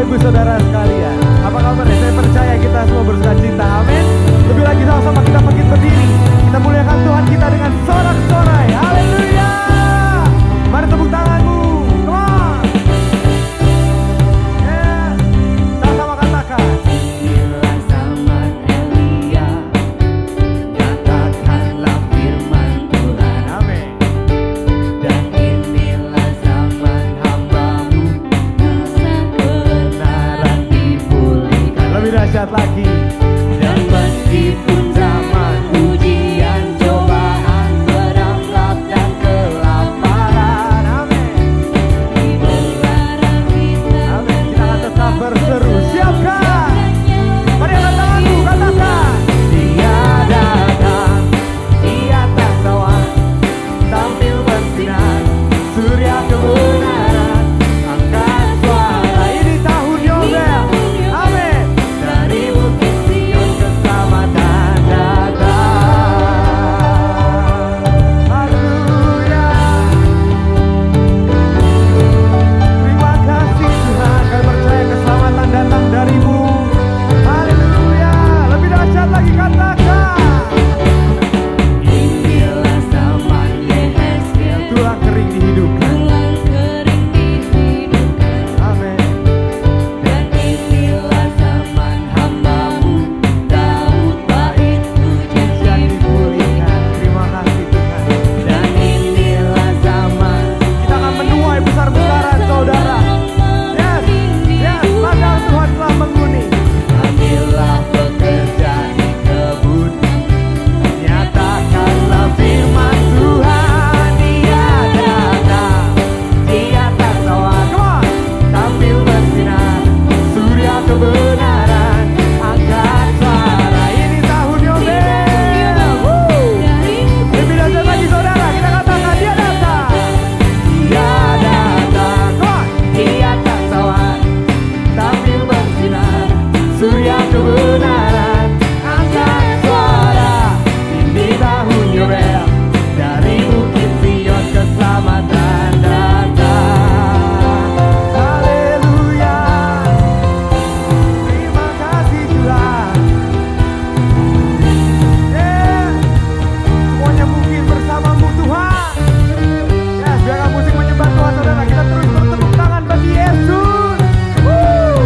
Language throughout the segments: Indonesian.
Bapak Ibu Saudara sekalian, apa kabarnya? Saya percaya kita semua bersukacita, amin. Lebih lagi sama-sama kita bangkit berdiri, kita muliakan Tuhan kita dengan sorak-sorai, haleluya. Mari tepuk tanganmu, come on. Yes, sama-sama katakan. Inilah zaman Elia, nyatakanlah firman Tuhan. Amin. Dan inilah zaman hamba-Mu, kebenaran dipulihkan. Lebih dahsyat lagi. Dan meskipun zaman ujian, cobaan, perang, gelap dan kelaparan, Amin. dilarang kita Amin. Kita akan tetap berseru. Siapkan. Mari angkat tanganmu, katakan. Dia datang di atas awan, tampil bersinar, surya kebenaran, angkat suara. Ini tahun Yobel. Amin. Dari bukit Sion keselamatan datang. Haleluya. Terima kasih Tuhan, kami percaya keselamatan datang darimu. Haleluya. Lebih dahsyat lagi katakan. Inilah zaman Yehezkiel, Tulang kering dihidupkan. tulang kering dihidupkan. Amin. Dan inilah zaman hamba-Mu, Daud bait pujian Yang dipulihkan. Terima kasih Tuhan. Dan inilah zaman Kita akan menuai besar-besaran saudara. Yes, yes, ladang Tuhan telah mengguni. ambillah pekerja di kebun, nyatakanlah firman Tuhan. Dia datang di atas awan, Come on. tampil bersinar, surya kebenaran, angkat suara. Ini tahun Yobel. Lebih dahsyat lagi saudara, kita katakan dia datang. Dia datang Come on. di atas awan, tampil bersinar, surya kebenaran, angkat suara. Ini tahun Yobel, dari bukit Sion keselamatan datang. Haleluya. Terima kasih Tuhan. Yes. Semuanya mungkin bersamamu Tuhan. Yes, biarkan musik menyembah Tuhan saudara. Kita terus bertepuk tangan bagi Yesus. Woo.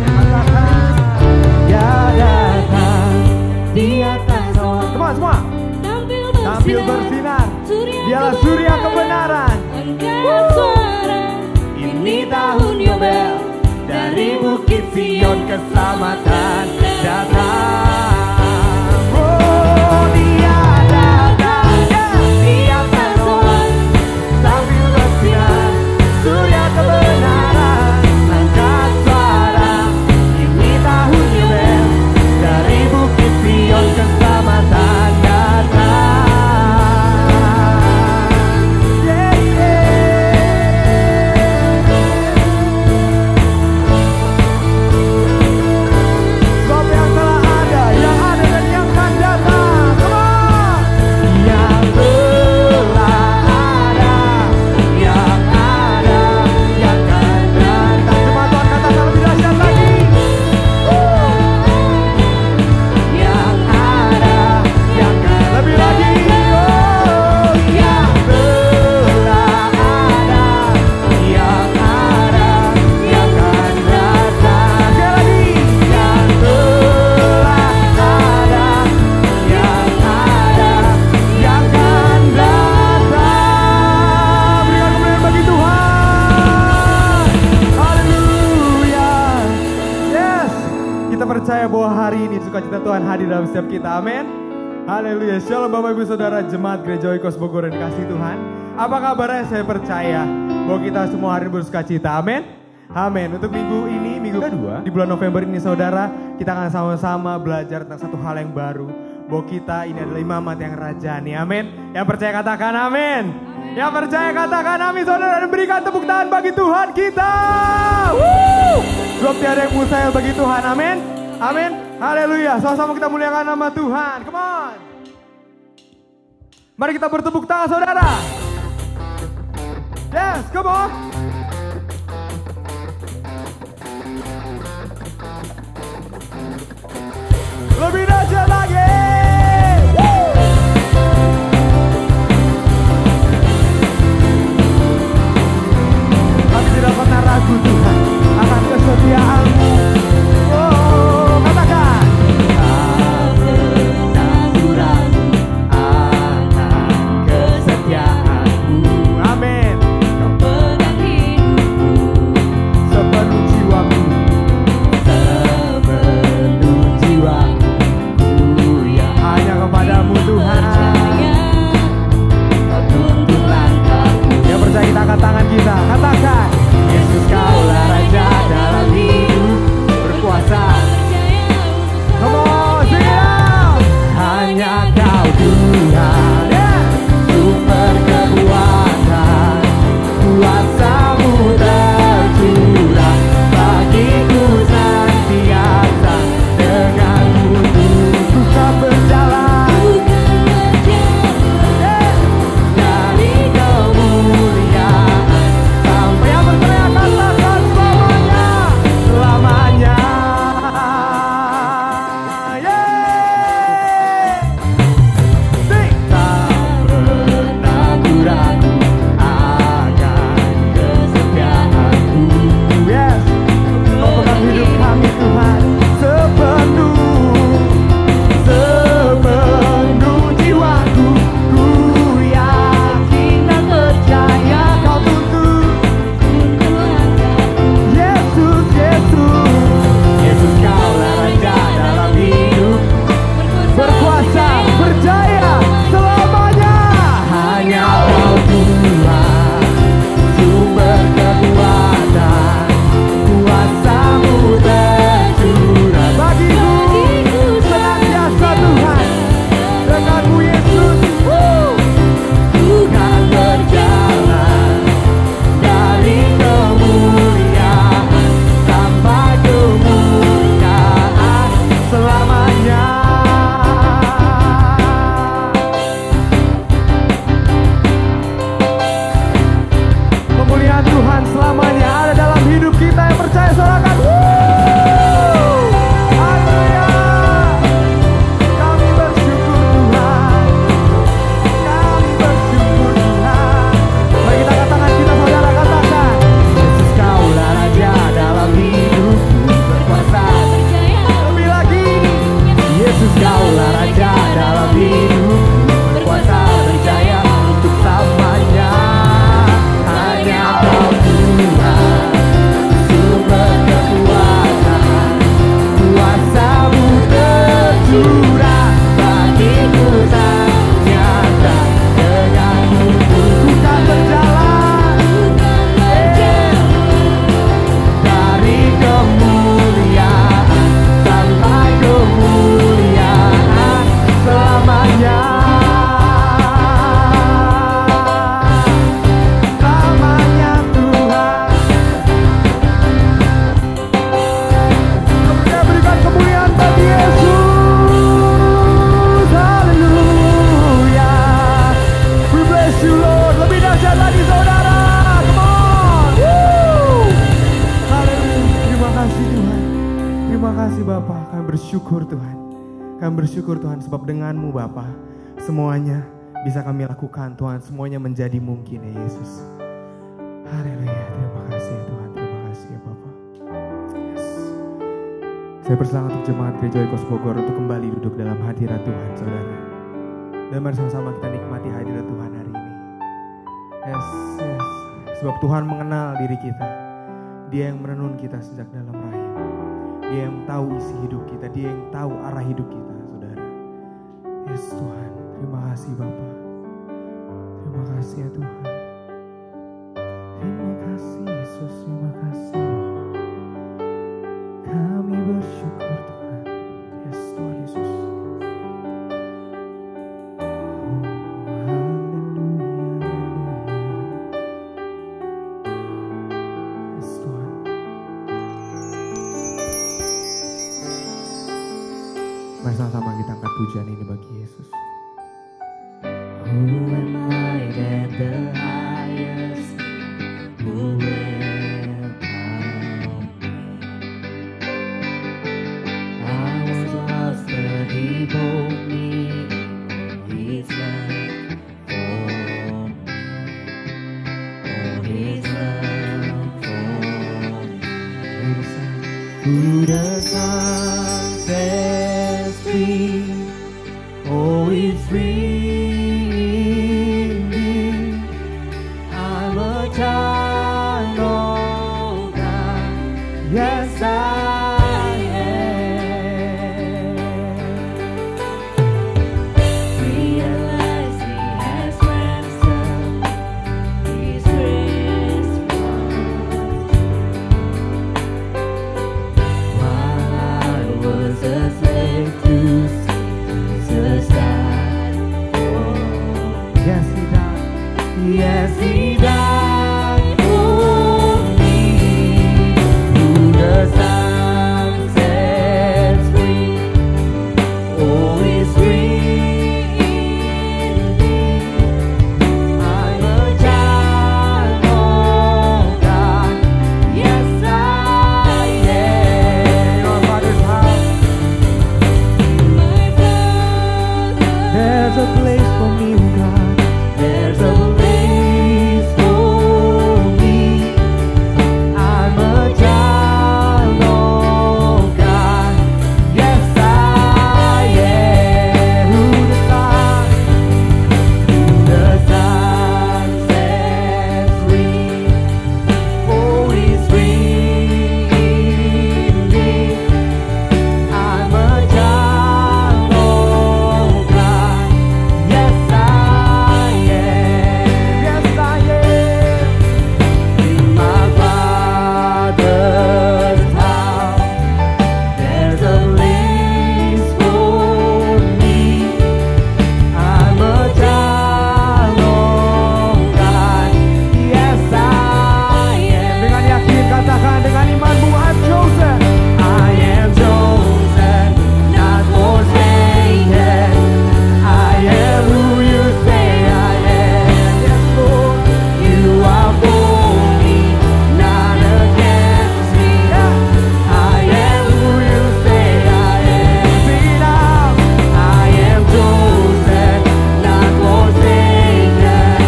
Katakan, Dia datang di atas awan, come on semua. Tampil bersinar. Dialah surya kebenaran. angkat suara. Ini tahun Yobel, dari bukit Sion keselamatan datang. Oh, dia datang. Di atas awan, Tampil bersinar. surya kebenaran, angkat suara. Ini tahun Yobel, dari bukit Sion keselamatan datang. Yeah, yeah. Sebab yang telah ada, yang ada dan yang akan datang. Come on. Yang telah ada, yang ada, yang akan datang. Jemaat Tuhan katakan lebih dahsyat lagi. Yang ada, yang akan Lebih lagi. Oh, yang telah ada, yang ada, yang akan datang. sekali lagi. Yang telah ada, yang ada, yang akan datang. Berikan kemuliaan bagi Tuhan. Haleluya. Yes. Kita percaya bahwa hari ini sukacita Tuhan hadir dalam setiap kita. Amin. Haleluya. Shalom Bapak Ibu Saudara Jemaat Gereja Oikos Bogor dan kasih Tuhan. Apa kabarnya? Saya percaya bahwa kita semua hari ini bersukacita. Amin. Amin. Untuk minggu ini, minggu kedua di bulan November ini saudara, kita akan sama-sama belajar tentang satu hal yang baru. Bahwa kita ini adalah imamat yang rajani. Amin. Yang percaya katakan amin. Yang percaya katakan amin saudara, dan berikan tepuk tangan bagi Tuhan kita. Woo! Sebab tiada yang mustahil bagi Tuhan. Amin. Amin. Haleluya. Sama-sama kita muliakan nama Tuhan. Come on. Mari kita bertepuk tangan saudara. Yes, come on. Lebih dahsyat lagi. Kami tidak pernah ragu Tuhan akan kesetiaan-Mu. Oh, katakan. Tak pernah ragu akan kesetiaan-Mu. Amin. Kau pegang hidupku Sepenuh jiwaku. sepenuh jiwaku, ya Hanya kepadamu Tuhan. kau tuntun langkahku. Yang percaya kita angkat tangan kita. Katakan. Yesus, Kaulah Raja dalam hidup, berkuasa. Come on, sing it out. Hanya Kau Tuhan, Yeah. sumber kekuatan, kuasa-Mu tercurah bagiku senantiasa. Denganmu Ku tak berjalan. Yeah. dari kemuliaan sampai Yang berteriak katakan selamanya. selamanya. Yeah. Sing. Tak pernah ku ragu akan kesetiaan-Mu. Yes. Kau pegang hidup kami Tuhan. Sepenuh jiwaku. Ku yakin dan percaya Kau tuntun. Yesus, Yesus. Yesus, Kaulah Raja dalam hidup, Berkuasa, berjaya selamanya. hanya Kau Tuhan, sumber kekuatan, kuasa-Mu tercurah Bagiku senantiasa Tuhan. Denganmu Yesus. bukan berjalan dari kemuliaan sampai kemuliaan Selamanya. Kemuliaan Tuhan selamanya ada dalam hidup kita yang percaya sorakan. Haleluya. Kami bersyukur Tuhan. Kami bersyukur Tuhan. Mari kita angkat tangan kita saudara, katakan. Yesus, Kaulah Raja dalam hidupku, berkuasa. Lebih lagi. Yesus, Kaulah Raja dalam hidupku, berkuasa berjaya untuk selamanya. Hanya Kau Tuhan, sumber kekuatan, kuasa-Mu tercurah bagiku senantiasa. Denganmu ku Bukan berjalan. dari kemuliaan sampai kemuliaan selamanya. Selamanya Tuhan. Kita berikan kemuliaan bagi Yesus. Haleluya. We bless you Lord. Lebih dahsyat lagi saudara. Come on. Woo. Haleluya. Terima kasih Tuhan. Terima kasih Bapa. Kami bersyukur Tuhan. Kami bersyukur Tuhan sebab denganmu Bapa semuanya bisa kami lakukan Tuhan. Semuanya menjadi mungkin ya Yesus. Haleluya. Terima kasih ya Tuhan. Terima kasih ya Bapa. Yes. Saya bersilakan untuk jemaat Gereja Oikos Bogor untuk kembali duduk dalam hadirat Tuhan saudara. Dan mari sama-sama kita nikmati hadirat Tuhan hari ini. Yes, yes. Sebab Tuhan mengenal diri kita. Dia yang menenun kita sejak dalam rahim. Dia yang tahu isi hidup kita. Dia yang tahu arah hidup kita saudara. Yes Tuhan. Terima kasih Bapa. Terima kasih ya Tuhan. Terima kasih Yesus. Terima kasih Bapa. Kami bersyukur Tuhan. Yes Tuhan Yesus. Mari sama-sama kita angkat pujian ini bagi Yesus. Who am I that the highest will welcome me? I was lost, but He brought me His love for me. Oh, His love for me. Who the Son sets free, oh, is free indeed. I'm a child of God, yes I am. Realize He has ransomed His grace from while I was a slave to Jesus died for me. Yes, He died. Yes, He died for me. Who the Son sets free, oh, is free indeed. I'm a child of God, yes I am. Our Father's house. There's a place for me, oh God. There's a place for me. I'm a child of God. Yes, I am. Who the Son sets free. Oh, He's free indeed. I'm a child of God. Yes, I am. Yes, I am. In my Father's house, there's a place for me. I'm a child of God. Yes, I am. Dengan yakin katakan dengan imanmu, I'm chosen. I am chosen, not forsaken. I am who you say I am. Yes, Lord. You are for me, not against me. I am who you say I am. Sing it out. I am chosen, not forsaken.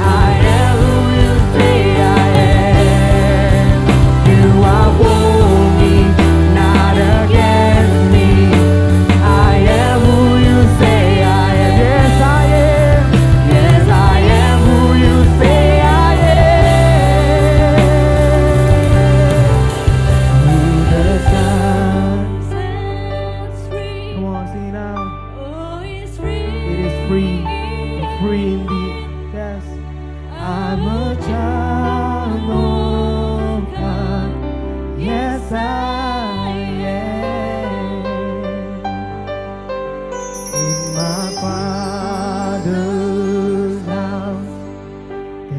I am who you say I am. You are for me, not against me. I am who you say I am. Yes, I am. Yes, I am who you say I am. Who the Son sets free. Come on, sing it out. Oh, it's free. It is free. Free indeed. Yes. I'm a child of God. Yes, I am. In my Father's house,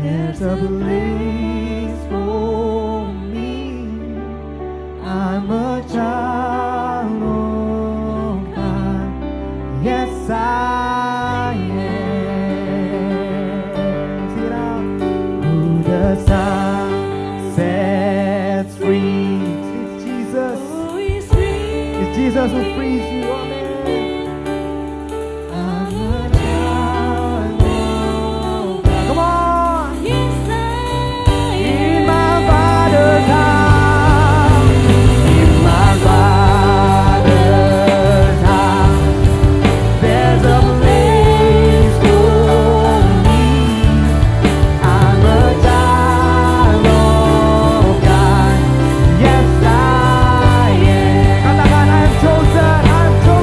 there's a place for me. I'm a child of God. Yes, I am. Sing it out. Who the Son sets free. It's Jesus. It's Jesus who frees you. Amen. I'm a child of God. Come on. In my Father's house. In my Father's house. There's a place for me. I'm a child of God. Yes, I am. Katakan, I'm chosen. I'm chosen.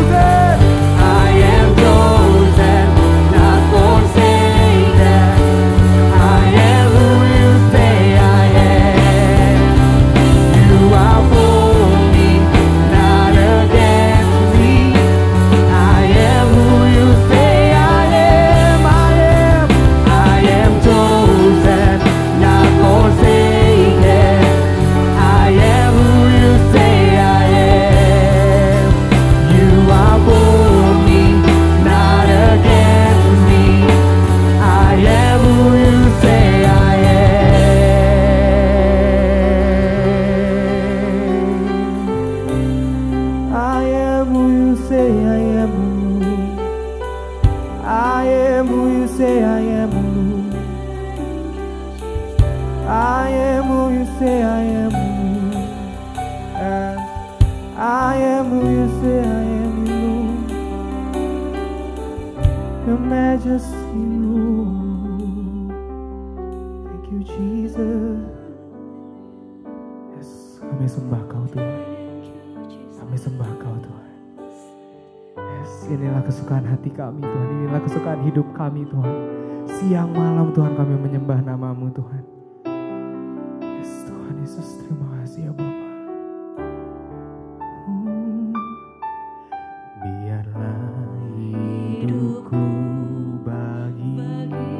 say I am you. And I am who you say I am, you Lord. Your majesty, Lord. Thank you, Jesus. Yes, kami sembah Kau Tuhan. Kami sembah Kau Tuhan. Yes, inilah kesukaan hati kami Tuhan. Inilah kesukaan hidup kami Tuhan. Siang malam Tuhan kami menyembah nama-Mu Tuhan. Yes Tuhan Yesus, terima kasih ya Bapa. Biarlah hidupku bagimu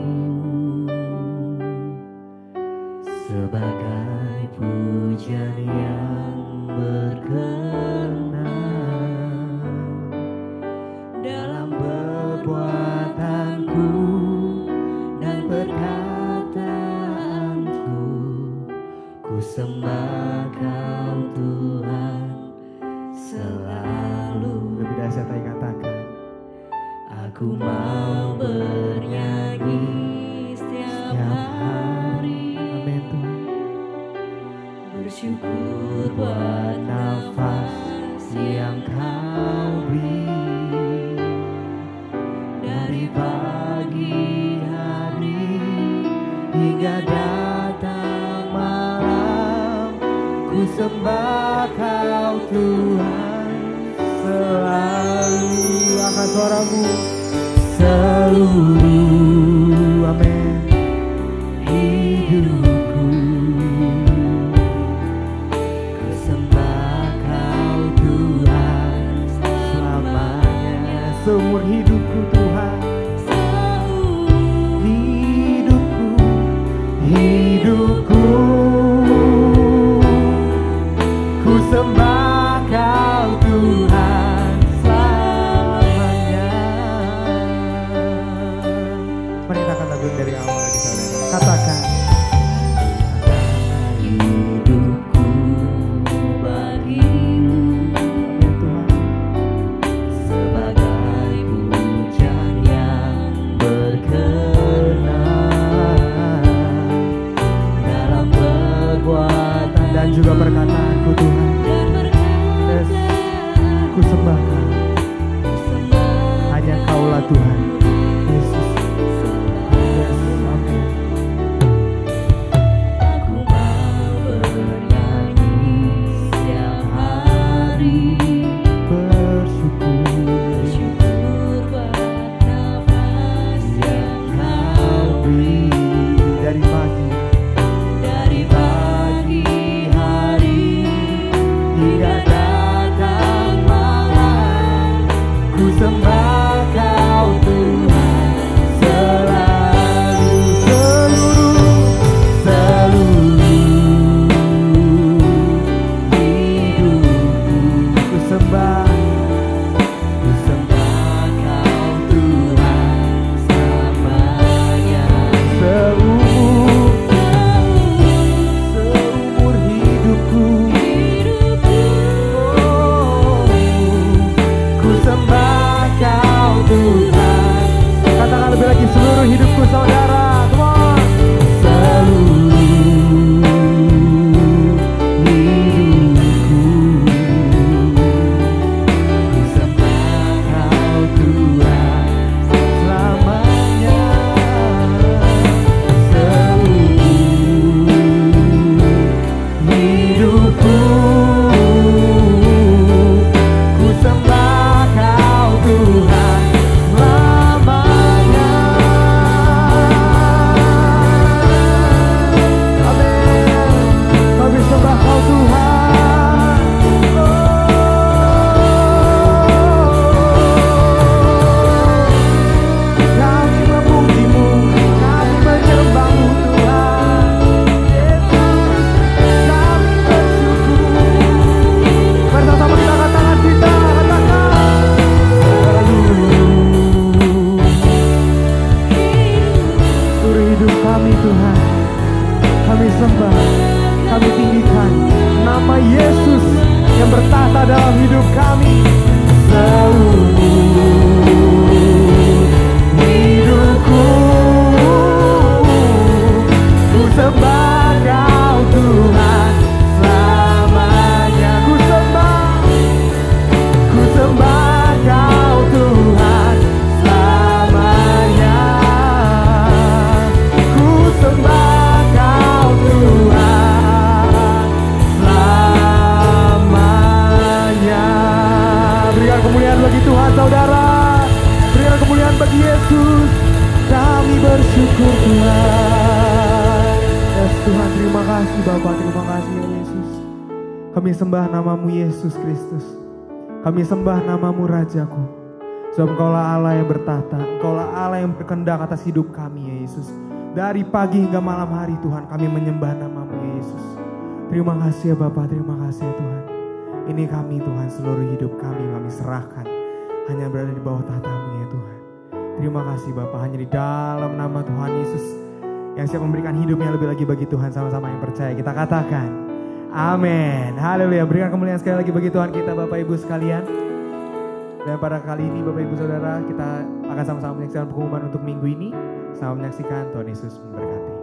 sebagai pujian yang berkenan dalam perbuatanku dan perkataanku. Ku sembah Kau Tuhan selalu. Lebih dahsyat lagi katakan, aku mau bernyanyi setiap hari. Amin Tuhan. Bersyukur buat nafas yang Kau beri. Dari pagi hari hingga datang malam, ku sembah Kau Tuhan selalu. Angkat suaramu. Seluruh, amin, hidupku ku sembah Kau Tuhan selamanya. Seumur hidupku Tuhan, hidupku ku sembah Kau Tuhan selamanya. Mari kita akan lagu dari awal lagi saudara. Katakan, hidupku bagimu. Amin Tuhan. Sebagai pujian yang berkenan dalam perbuatan dan juga perkataanku Tuhan. Yes, ku sembah Kau. Hanya Kaulah Tuhan Yesus. Yes, amin. Aku mau bernyanyi setiap hari, bersyukur buat nafas yang Kau beri. Dari pagi hari hingga datang malam, ku sembah Kau Tuhan selalu. Seluruh hidupku ku sembah Kau Tuhan selamanya. Seumur hidupku, ku sembah Kau Tuhan. Katakan lebih lagi, seluruh hidupku saudara. Come on. Seluruh hidupku, ku sembah Kau Tuhan selamanya. Hidupku ku sembah Kau Tuhan selamanya. Sembah Kau Tuhan. bersyukur Tuhan. Yes Tuhan, terima kasih Bapa, terima kasih ya Yesus. Kami sembah namamu Yesus Kristus. Kami sembah namamu Rajaku. Sebab Engkaulah Allah yang bertata, Engkaulah Allah yang berkehendak atas hidup kami ya Yesus. Dari pagi hingga malam hari Tuhan kami menyembah namamu ya Yesus. Terima kasih ya Bapa, terima kasih ya Tuhan. Ini kami Tuhan, seluruh hidup kami serahkan. Hanya berada di bawah tahtamu ya Tuhan. Terima kasih Bapa, hanya di dalam nama Tuhan Yesus yang siap memberikan hidupnya lebih lagi bagi Tuhan, sama-sama yang percaya kita katakan amin. Haleluya. Berikan kemuliaan sekali lagi bagi Tuhan kita Bapak Ibu sekalian. Dan pada kali ini Bapak Ibu Saudara, kita akan sama-sama menyaksikan pengumuman untuk minggu ini. Sama menyaksikan, Tuhan Yesus memberkati.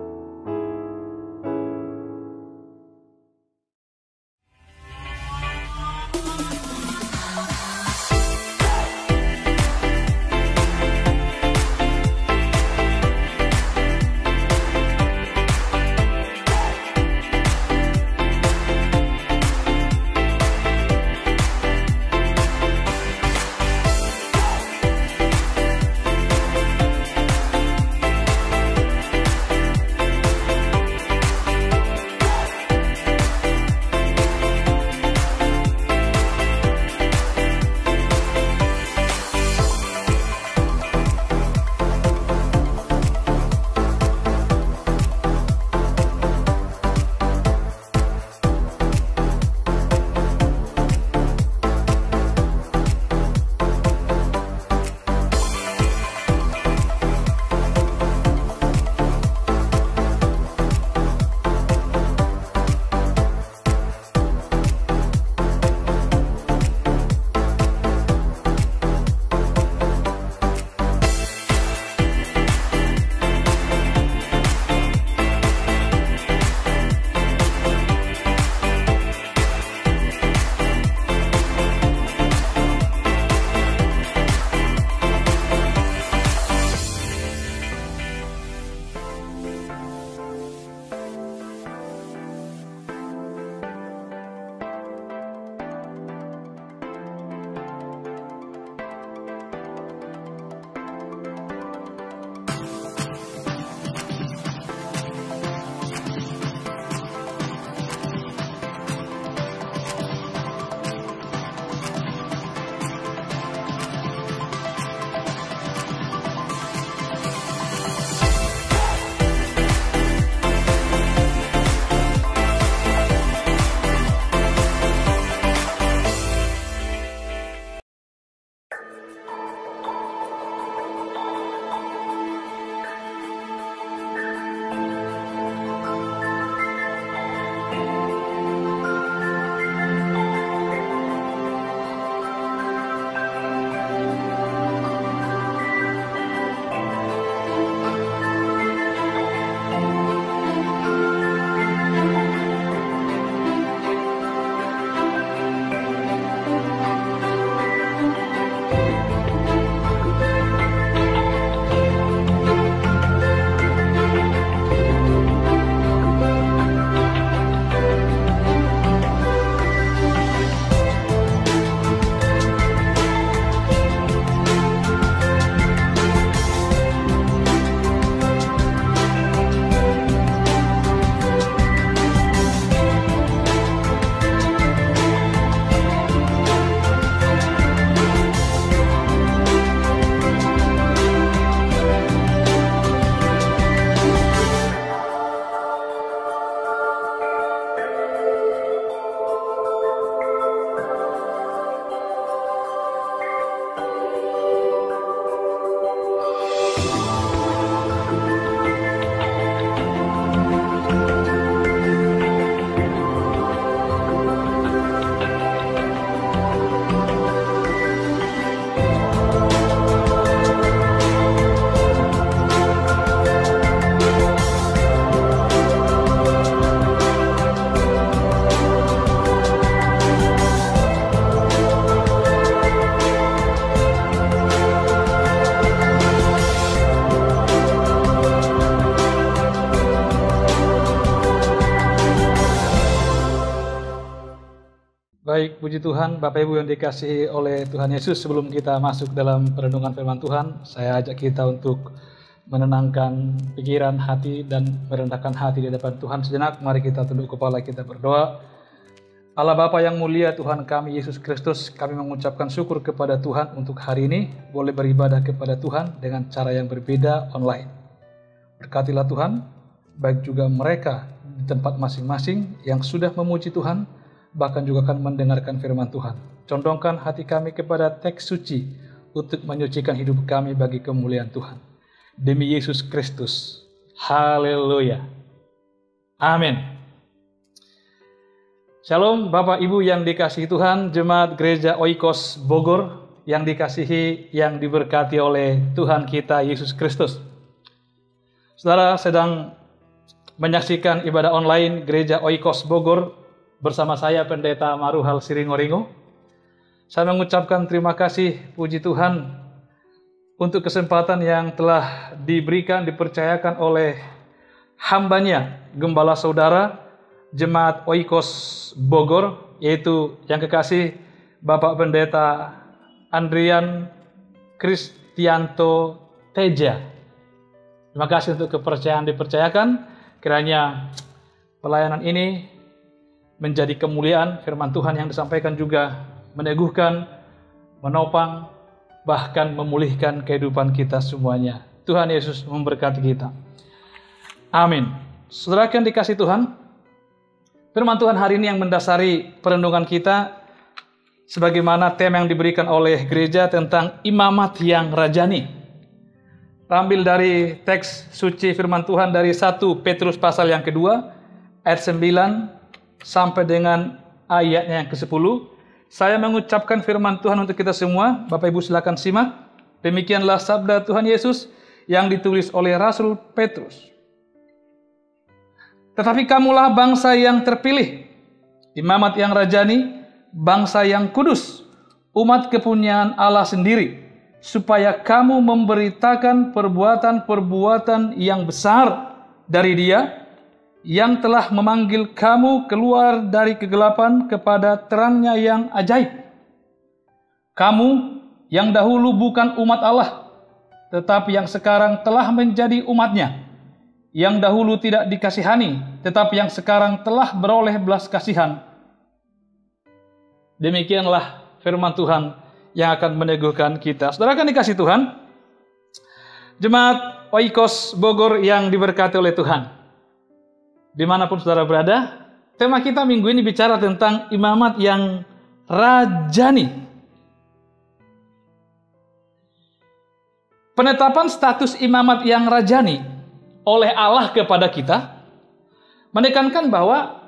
Baik, puji Tuhan, Bapak Ibu yang dikasihi oleh Tuhan Yesus, sebelum kita masuk dalam perenungan firman Tuhan, saya ajak kita untuk menenangkan pikiran, hati, dan merendahkan hati di depan Tuhan sejenak. Mari kita tunduk kepala, kita berdoa. Allah Bapa yang mulia, Tuhan kami Yesus Kristus, kami mengucapkan syukur kepada Tuhan untuk hari ini boleh beribadah kepada Tuhan dengan cara yang berbeda online. Berkatilah Tuhan, baik juga mereka di tempat masing-masing yang sudah memuji Tuhan, bahkan juga akan mendengarkan firman Tuhan. Condongkan hati kami kepada teks suci untuk menyucikan hidup kami bagi kemuliaan Tuhan. Demi Yesus Kristus. Haleluya. Amin. Shalom Bapak Ibu yang dikasihi Tuhan, Jemaat Gereja Oikos Bogor yang dikasihi, yang diberkati oleh Tuhan kita Yesus Kristus. Saudara sedang menyaksikan ibadah online Gereja Oikos Bogor bersama saya Pendeta Maruhal Siringoringo. Saya mengucapkan terima kasih, puji Tuhan, untuk kesempatan yang telah diberikan, dipercayakan oleh hambanya, Gembala Saudara, Jemaat Oikos Bogor, yaitu yang kekasih Bapak Pendeta Andrian Kristianto Teja. Terima kasih untuk kepercayaan dipercayakan, kiranya pelayanan ini menjadi kemuliaan, firman Tuhan yang disampaikan juga meneguhkan, menopang, bahkan memulihkan kehidupan kita semuanya. Tuhan Yesus memberkati kita. Amin. Saudara yang dikasihi Tuhan, firman Tuhan hari ini yang mendasari perenungan kita, sebagaimana tema yang diberikan oleh gereja tentang imamat yang rajani. Ambil dari teks suci firman Tuhan dari 1 Petrus pasal yang kedua, ayat 9 sampai dengan ayatnya yang ke-10. Saya mengucapkan firman Tuhan untuk kita semua. Bapak Ibu silakan simak. Demikianlah sabda Tuhan Yesus yang ditulis oleh Rasul Petrus. Tetapi kamulah bangsa yang terpilih, imamat yang rajani, bangsa yang kudus, umat kepunyaan Allah sendiri, supaya kamu memberitakan perbuatan-perbuatan yang besar dari Dia yang telah memanggil kamu keluar dari kegelapan kepada terangnya yang ajaib. Kamu yang dahulu bukan umat Allah, tetapi yang sekarang telah menjadi umat-Nya. Yang dahulu tidak dikasihani, tetapi yang sekarang telah beroleh belas kasihan. Demikianlah firman Tuhan yang akan meneguhkan kita. Saudara kan dikasih Tuhan, Jemaat Oikos Bogor yang diberkati oleh Tuhan. Dimanapun saudara berada, tema kita minggu ini bicara tentang imamat yang rajani. Penetapan status imamat yang rajani oleh Allah kepada kita menekankan bahwa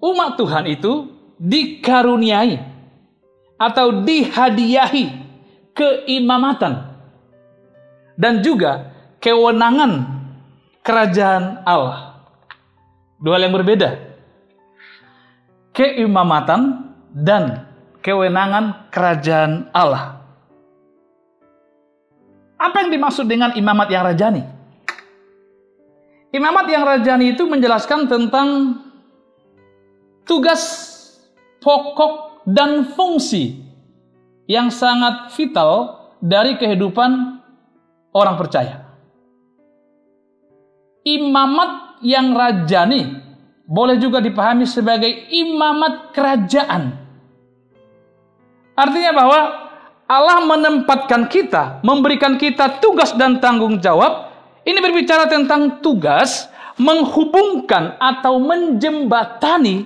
umat Tuhan itu dikaruniai atau dihadiahi keimamatan dan juga kewenangan kerajaan Allah. Dua hal yang berbeda. Keimamatan dan kewenangan kerajaan Allah. Apa yang dimaksud dengan imamat yang rajani? Imamat yang rajani itu menjelaskan tentang tugas pokok dan fungsi yang sangat vital dari kehidupan orang percaya. Imamat yang rajani boleh juga dipahami sebagai imamat kerajaan. Artinya bahwa Allah menempatkan kita, memberikan kita tugas dan tanggung jawab. Ini berbicara tentang tugas menghubungkan atau menjembatani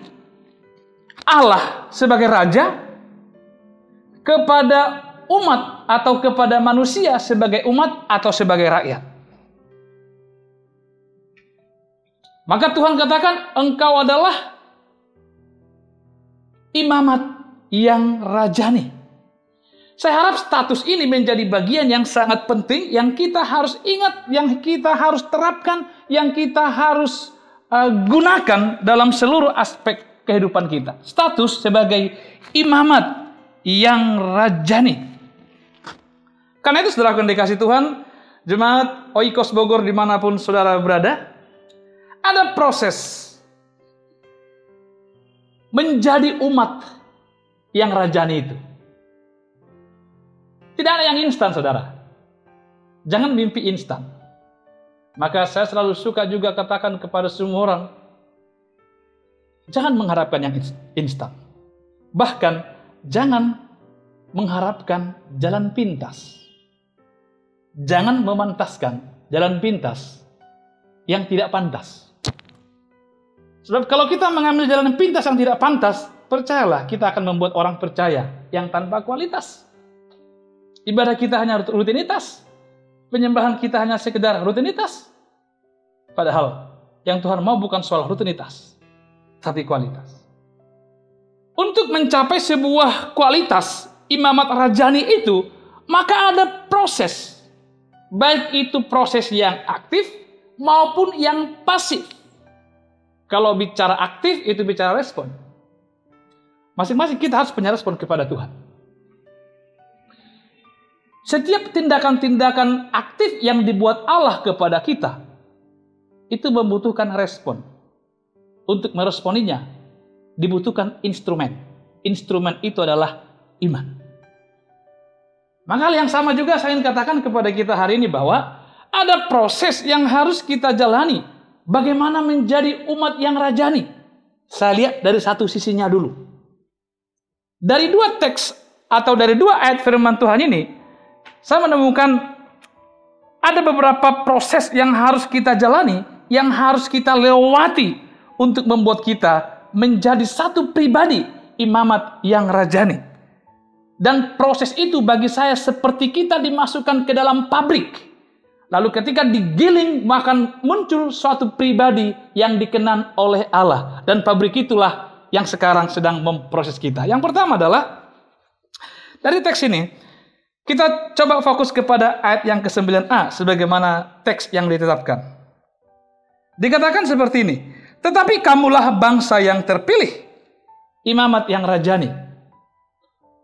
Allah sebagai raja kepada umat atau kepada manusia sebagai umat atau sebagai rakyat. Maka Tuhan katakan, engkau adalah imamat yang rajani. Saya harap status ini menjadi bagian yang sangat penting, yang kita harus ingat, yang kita harus terapkan, yang kita harus gunakan dalam seluruh aspek kehidupan kita. Status sebagai imamat yang rajani. Karena itu saudara yang dikasihi Tuhan, Jemaat Oikos Bogor dimanapun saudara berada, ada proses menjadi umat yang rajani itu. Tidak ada yang instan, saudara. Jangan mimpi instan. Maka saya selalu suka juga katakan kepada semua orang, jangan mengharapkan yang instan. Bahkan jangan mengharapkan jalan pintas. Jangan memantaskan jalan pintas yang tidak pantas. Sebab kalau kita mengambil jalan pintas yang tidak pantas, percayalah kita akan membuat orang percaya yang tanpa kualitas. Ibadah kita hanya rutinitas. Penyembahan kita hanya sekedar rutinitas. Padahal yang Tuhan mau bukan soal rutinitas, tapi kualitas. Untuk mencapai sebuah kualitas imamat rajani itu, maka ada proses. Baik itu proses yang aktif maupun yang pasif. Kalau bicara aktif, itu bicara respon. Masing-masing kita harus punya respon kepada Tuhan. Setiap tindakan-tindakan aktif yang dibuat Allah kepada kita, itu membutuhkan respon. Untuk meresponinya, dibutuhkan instrumen. Instrumen itu adalah iman. Maka hal yang sama juga saya ingin katakan kepada kita hari ini bahwa ada proses yang harus kita jalani. Bagaimana menjadi umat yang rajani? Saya lihat dari satu sisinya dulu. Dari dua teks atau dari dua ayat firman Tuhan ini, saya menemukan ada beberapa proses yang harus kita jalani, yang harus kita lewati untuk membuat kita menjadi satu pribadi imamat yang rajani. Dan proses itu bagi saya seperti kita dimasukkan ke dalam pabrik. Lalu ketika digiling, maka muncul suatu pribadi yang dikenan oleh Allah. Dan pabrik itulah yang sekarang sedang memproses kita. Yang pertama adalah, dari teks ini, kita coba fokus kepada ayat yang ke-9a, sebagaimana teks yang ditetapkan. Dikatakan seperti ini, tetapi kamulah bangsa yang terpilih, imamat yang rajani.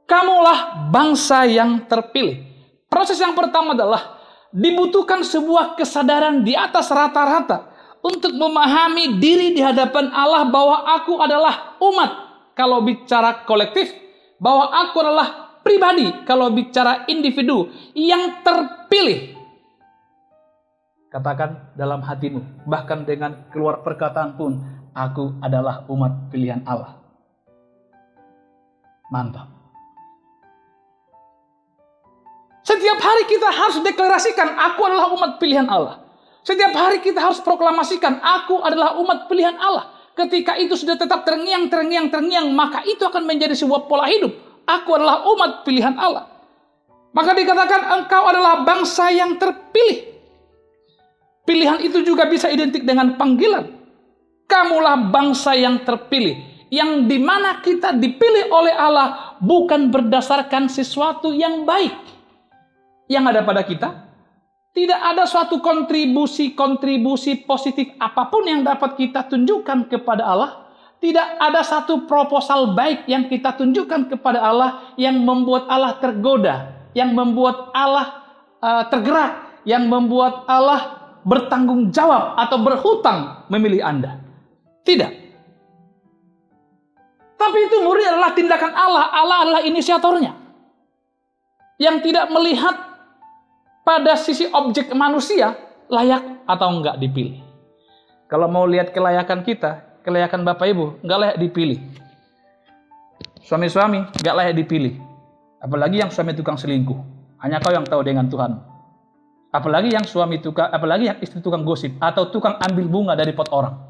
Kamulah bangsa yang terpilih. Proses yang pertama adalah dibutuhkan sebuah kesadaran di atas rata-rata untuk memahami diri di hadapan Allah bahwa aku adalah umat. Kalau bicara kolektif, bahwa aku adalah pribadi. Kalau bicara individu yang terpilih. Katakan dalam hatimu, bahkan dengan keluar perkataan pun, aku adalah umat pilihan Allah. Mantap. Setiap hari kita harus deklarasikan, aku adalah umat pilihan Allah. Setiap hari kita harus proklamasikan, aku adalah umat pilihan Allah. Ketika itu sudah tetap terngiang, maka itu akan menjadi sebuah pola hidup. Aku adalah umat pilihan Allah. Maka dikatakan, engkau adalah bangsa yang terpilih. Pilihan itu juga bisa identik dengan panggilan. Kamulah bangsa yang terpilih. Yang dimana kita dipilih oleh Allah bukan berdasarkan sesuatu yang baik yang ada pada kita. Tidak ada suatu kontribusi positif apapun yang dapat kita tunjukkan kepada Allah. Tidak ada satu proposal baik yang kita tunjukkan kepada Allah yang membuat Allah tergoda, yang membuat Allah tergerak, yang membuat Allah bertanggung jawab atau berhutang memilih Anda. Tidak. Tapi itu murni adalah tindakan Allah. Allah adalah inisiatornya. Yang tidak melihat pada sisi objek manusia, layak atau enggak dipilih. Kalau mau lihat kelayakan kita, kelayakan Bapak Ibu, enggak layak dipilih. Suami-suami, enggak layak dipilih. Apalagi yang suami tukang selingkuh. Hanya kau yang tahu dengan Tuhan. Apalagi yang istri tukang gosip, atau tukang ambil bunga dari pot orang.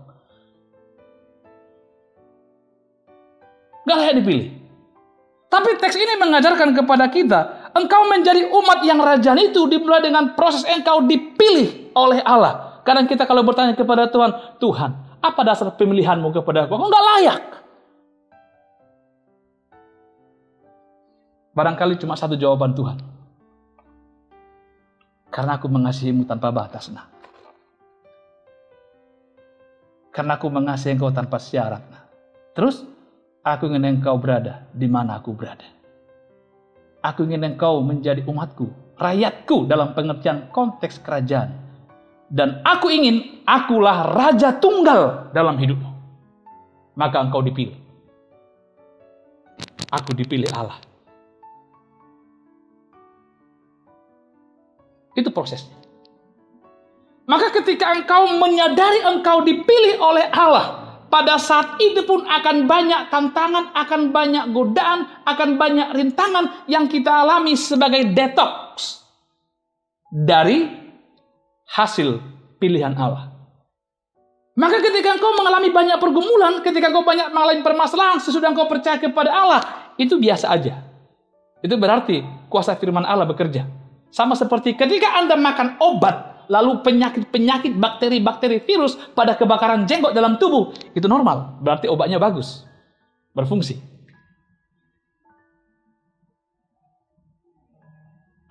Enggak layak dipilih. Tapi teks ini mengajarkan kepada kita, engkau menjadi umat yang rajani itu dimulai dengan proses engkau dipilih oleh Allah. Karena kita kalau bertanya kepada Tuhan, Tuhan, apa dasar pemilihanmu kepada aku? Engkau enggak layak. Barangkali cuma satu jawaban Tuhan. Karena aku mengasihimu tanpa batas. Nah. Karena aku mengasihi engkau tanpa syarat. Nah. Terus, aku ingin engkau berada di mana aku berada. Aku ingin engkau menjadi umatku, rakyatku dalam pengertian konteks kerajaan. Dan aku ingin akulah raja tunggal dalam hidupmu. Maka engkau dipilih. Aku dipilih Allah. Itu prosesnya. Maka ketika engkau menyadari engkau dipilih oleh Allah, pada saat itu pun akan banyak tantangan, akan banyak godaan, akan banyak rintangan yang kita alami sebagai detox dari hasil pilihan Allah. Maka ketika engkau mengalami banyak pergumulan, ketika engkau banyak mengalami permasalahan, sesudah engkau percaya kepada Allah, itu biasa aja. Itu berarti kuasa firman Allah bekerja. Sama seperti ketika Anda makan obat, lalu penyakit-penyakit, bakteri-bakteri, virus pada kebakaran jenggot dalam tubuh, itu normal. Berarti obatnya bagus, berfungsi.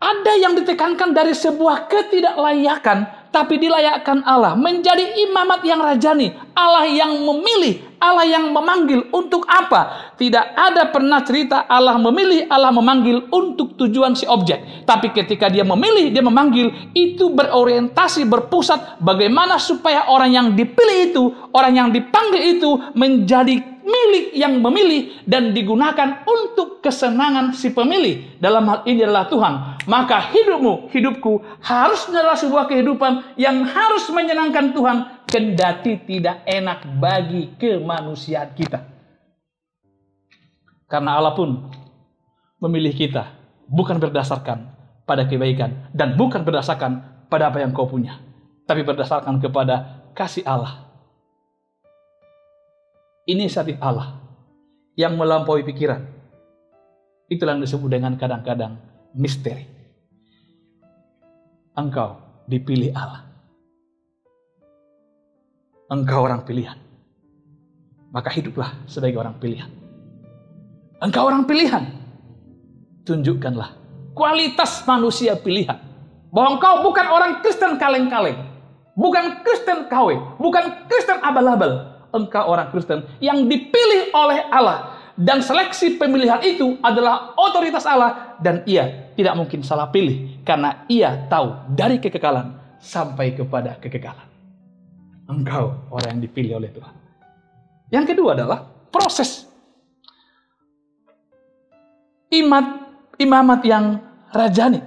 Ada yang ditekankan dari sebuah ketidaklayakan, tapi dilayakkan Allah. Menjadi imamat yang rajani. Allah yang memilih, Allah yang memanggil. Untuk apa? Tidak ada pernah cerita Allah memilih, Allah memanggil untuk tujuan si objek. Tapi ketika dia memilih, dia memanggil, itu berorientasi, berpusat bagaimana supaya orang yang dipilih itu, orang yang dipanggil itu menjadi milik yang memilih dan digunakan untuk kesenangan si pemilih. Dalam hal ini adalah Tuhan. Maka hidupmu, hidupku harus adalah sebuah kehidupan yang harus menyenangkan Tuhan, kendati tidak enak bagi kemanusiaan kita. Karena Allah pun memilih kita bukan berdasarkan pada kebaikan dan bukan berdasarkan pada apa yang kau punya, tapi berdasarkan kepada kasih Allah. Inisiatif Allah yang melampaui pikiran. Itulah yang disebut dengan kadang-kadang misteri. Engkau dipilih Allah. Engkau orang pilihan. Maka hiduplah sebagai orang pilihan. Engkau orang pilihan. Tunjukkanlah kualitas manusia pilihan. Bahwa engkau bukan orang Kristen kaleng-kaleng. Bukan Kristen KW. Bukan Kristen abal-abal. Engkau orang Kristen yang dipilih oleh Allah. Dan seleksi pemilihan itu adalah otoritas Allah. Dan ia tidak mungkin salah pilih. Karena ia tahu dari kekekalan sampai kepada kekekalan. Engkau orang yang dipilih oleh Tuhan. Yang kedua adalah proses imamat yang rajani.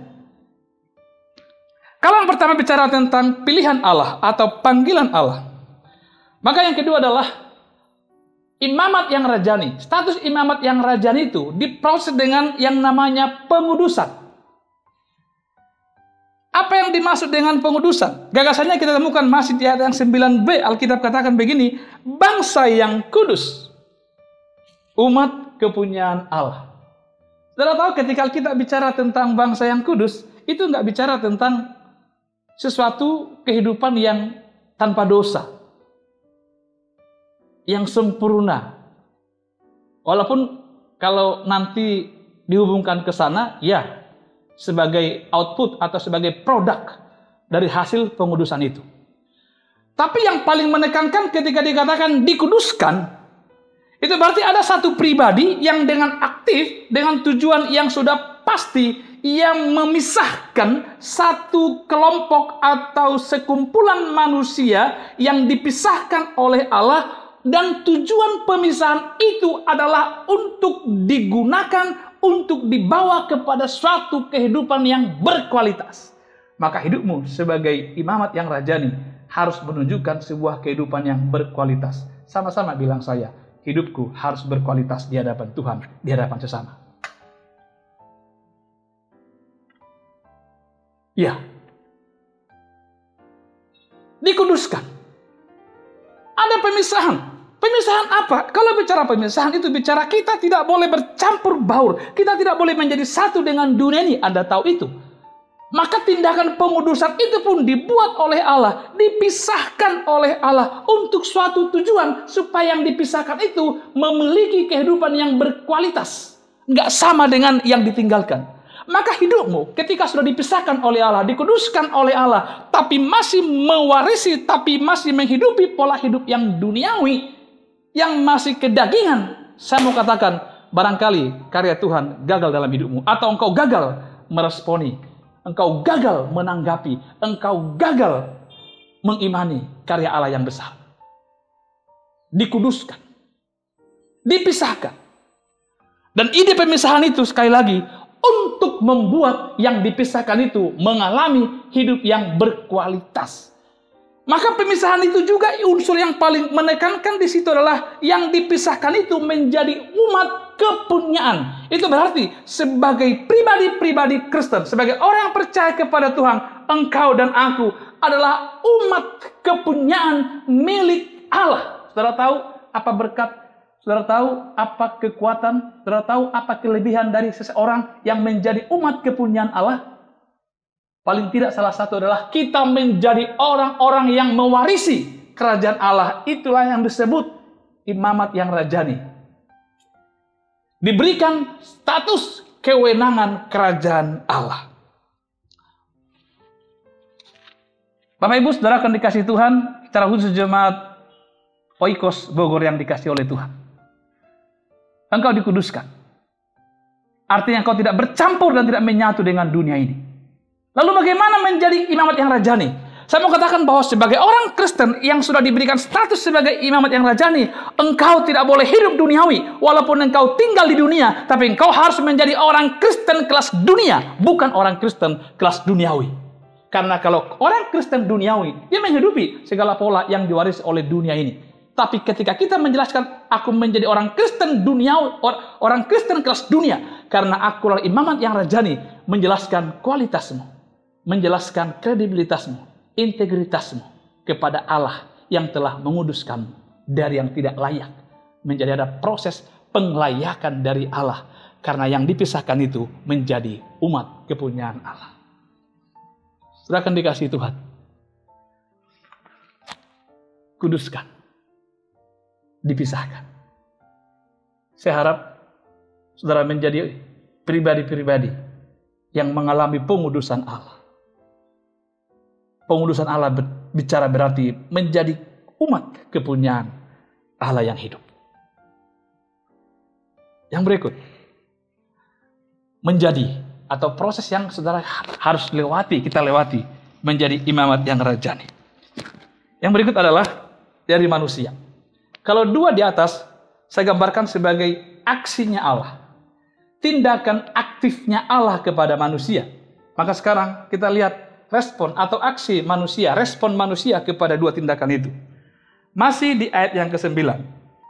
Kalau yang pertama bicara tentang pilihan Allah atau panggilan Allah, maka yang kedua adalah imamat yang rajani. Status imamat yang rajani itu diproses dengan yang namanya pengudusan. Apa yang dimaksud dengan pengudusan? Gagasannya kita temukan masih di ayat yang 9b. Alkitab katakan begini, bangsa yang kudus, umat kepunyaan Allah. Saudara tahu ketika kita bicara tentang bangsa yang kudus, itu nggak bicara tentang sesuatu kehidupan yang tanpa dosa, yang sempurna. Walaupun kalau nanti dihubungkan ke sana, ya sebagai output atau sebagai produk dari hasil pengudusan itu. Tapi yang paling menekankan ketika dikatakan dikuduskan, itu berarti ada satu pribadi yang dengan aktif, dengan tujuan yang sudah pasti, yang memisahkan satu kelompok atau sekumpulan manusia yang dipisahkan oleh Allah. Dan tujuan pemisahan itu adalah untuk digunakan, untuk dibawa kepada suatu kehidupan yang berkualitas. Maka hidupmu sebagai imamat yang rajani harus menunjukkan sebuah kehidupan yang berkualitas. Sama-sama bilang saya, hidupku harus berkualitas di hadapan Tuhan, di hadapan sesama. Ya. Dikuduskan. Ada pemisahan. Pemisahan apa? Kalau bicara pemisahan itu bicara kita tidak boleh bercampur baur. Kita tidak boleh menjadi satu dengan dunia ini. Anda tahu itu. Maka tindakan pengudusan itu pun dibuat oleh Allah. Dipisahkan oleh Allah untuk suatu tujuan. Supaya yang dipisahkan itu memiliki kehidupan yang berkualitas. Nggak sama dengan yang ditinggalkan. Maka hidupmu ketika sudah dipisahkan oleh Allah, dikuduskan oleh Allah, tapi masih mewarisi, tapi masih menghidupi pola hidup yang duniawi, yang masih kedagingan, saya mau katakan, barangkali karya Tuhan gagal dalam hidupmu. Atau engkau gagal meresponi, engkau gagal menanggapi, engkau gagal mengimani karya Allah yang besar. Dikuduskan, dipisahkan. Dan ide pemisahan itu sekali lagi, untuk membuat yang dipisahkan itu mengalami hidup yang berkualitas. Maka pemisahan itu juga unsur yang paling menekankan di situ adalah yang dipisahkan itu menjadi umat kepunyaan. Itu berarti sebagai pribadi-pribadi Kristen, sebagai orang yang percaya kepada Tuhan, engkau dan aku adalah umat kepunyaan milik Allah. Saudara tahu apa berkat? Saudara tahu apa kekuatan? Saudara tahu apa kelebihan dari seseorang yang menjadi umat kepunyaan Allah? Paling tidak salah satu adalah kita menjadi orang-orang yang mewarisi kerajaan Allah. Itulah yang disebut imamat yang rajani. Diberikan status kewenangan kerajaan Allah. Bapak Ibu Saudara akan dikasih Tuhan, secara khusus jemaat Oikos Bogor yang dikasih oleh Tuhan. Engkau dikuduskan. Artinya engkau tidak bercampur dan tidak menyatu dengan dunia ini. Lalu bagaimana menjadi imamat yang rajani? Saya mau katakan bahwa sebagai orang Kristen yang sudah diberikan status sebagai imamat yang rajani, engkau tidak boleh hidup duniawi. Walaupun engkau tinggal di dunia, tapi engkau harus menjadi orang Kristen kelas dunia, bukan orang Kristen kelas duniawi. Karena kalau orang Kristen duniawi, dia menghidupi segala pola yang diwarisi oleh dunia ini. Tapi ketika kita menjelaskan, aku menjadi orang Kristen duniawi, orang Kristen kelas dunia, karena aku adalah imamat yang rajani, menjelaskan kualitasmu, menjelaskan kredibilitasmu, integritasmu kepada Allah yang telah menguduskanmu dari yang tidak layak. Menjadi ada proses penglayakan dari Allah. Karena yang dipisahkan itu menjadi umat kepunyaan Allah. Saudara akan dikasih Tuhan. Kuduskan. Dipisahkan. Saya harap saudara menjadi pribadi-pribadi yang mengalami pengudusan Allah. Pengudusan Allah bicara berarti menjadi umat kepunyaan Allah yang hidup. Yang berikut, menjadi atau proses yang saudara harus lewati, kita lewati, menjadi imamat yang rajani. Yang berikut adalah dari manusia. Kalau dua di atas, saya gambarkan sebagai aksinya Allah. Tindakan aktifnya Allah kepada manusia. Maka sekarang kita lihat respon atau aksi manusia, respon manusia kepada dua tindakan itu. Masih di ayat yang ke-9.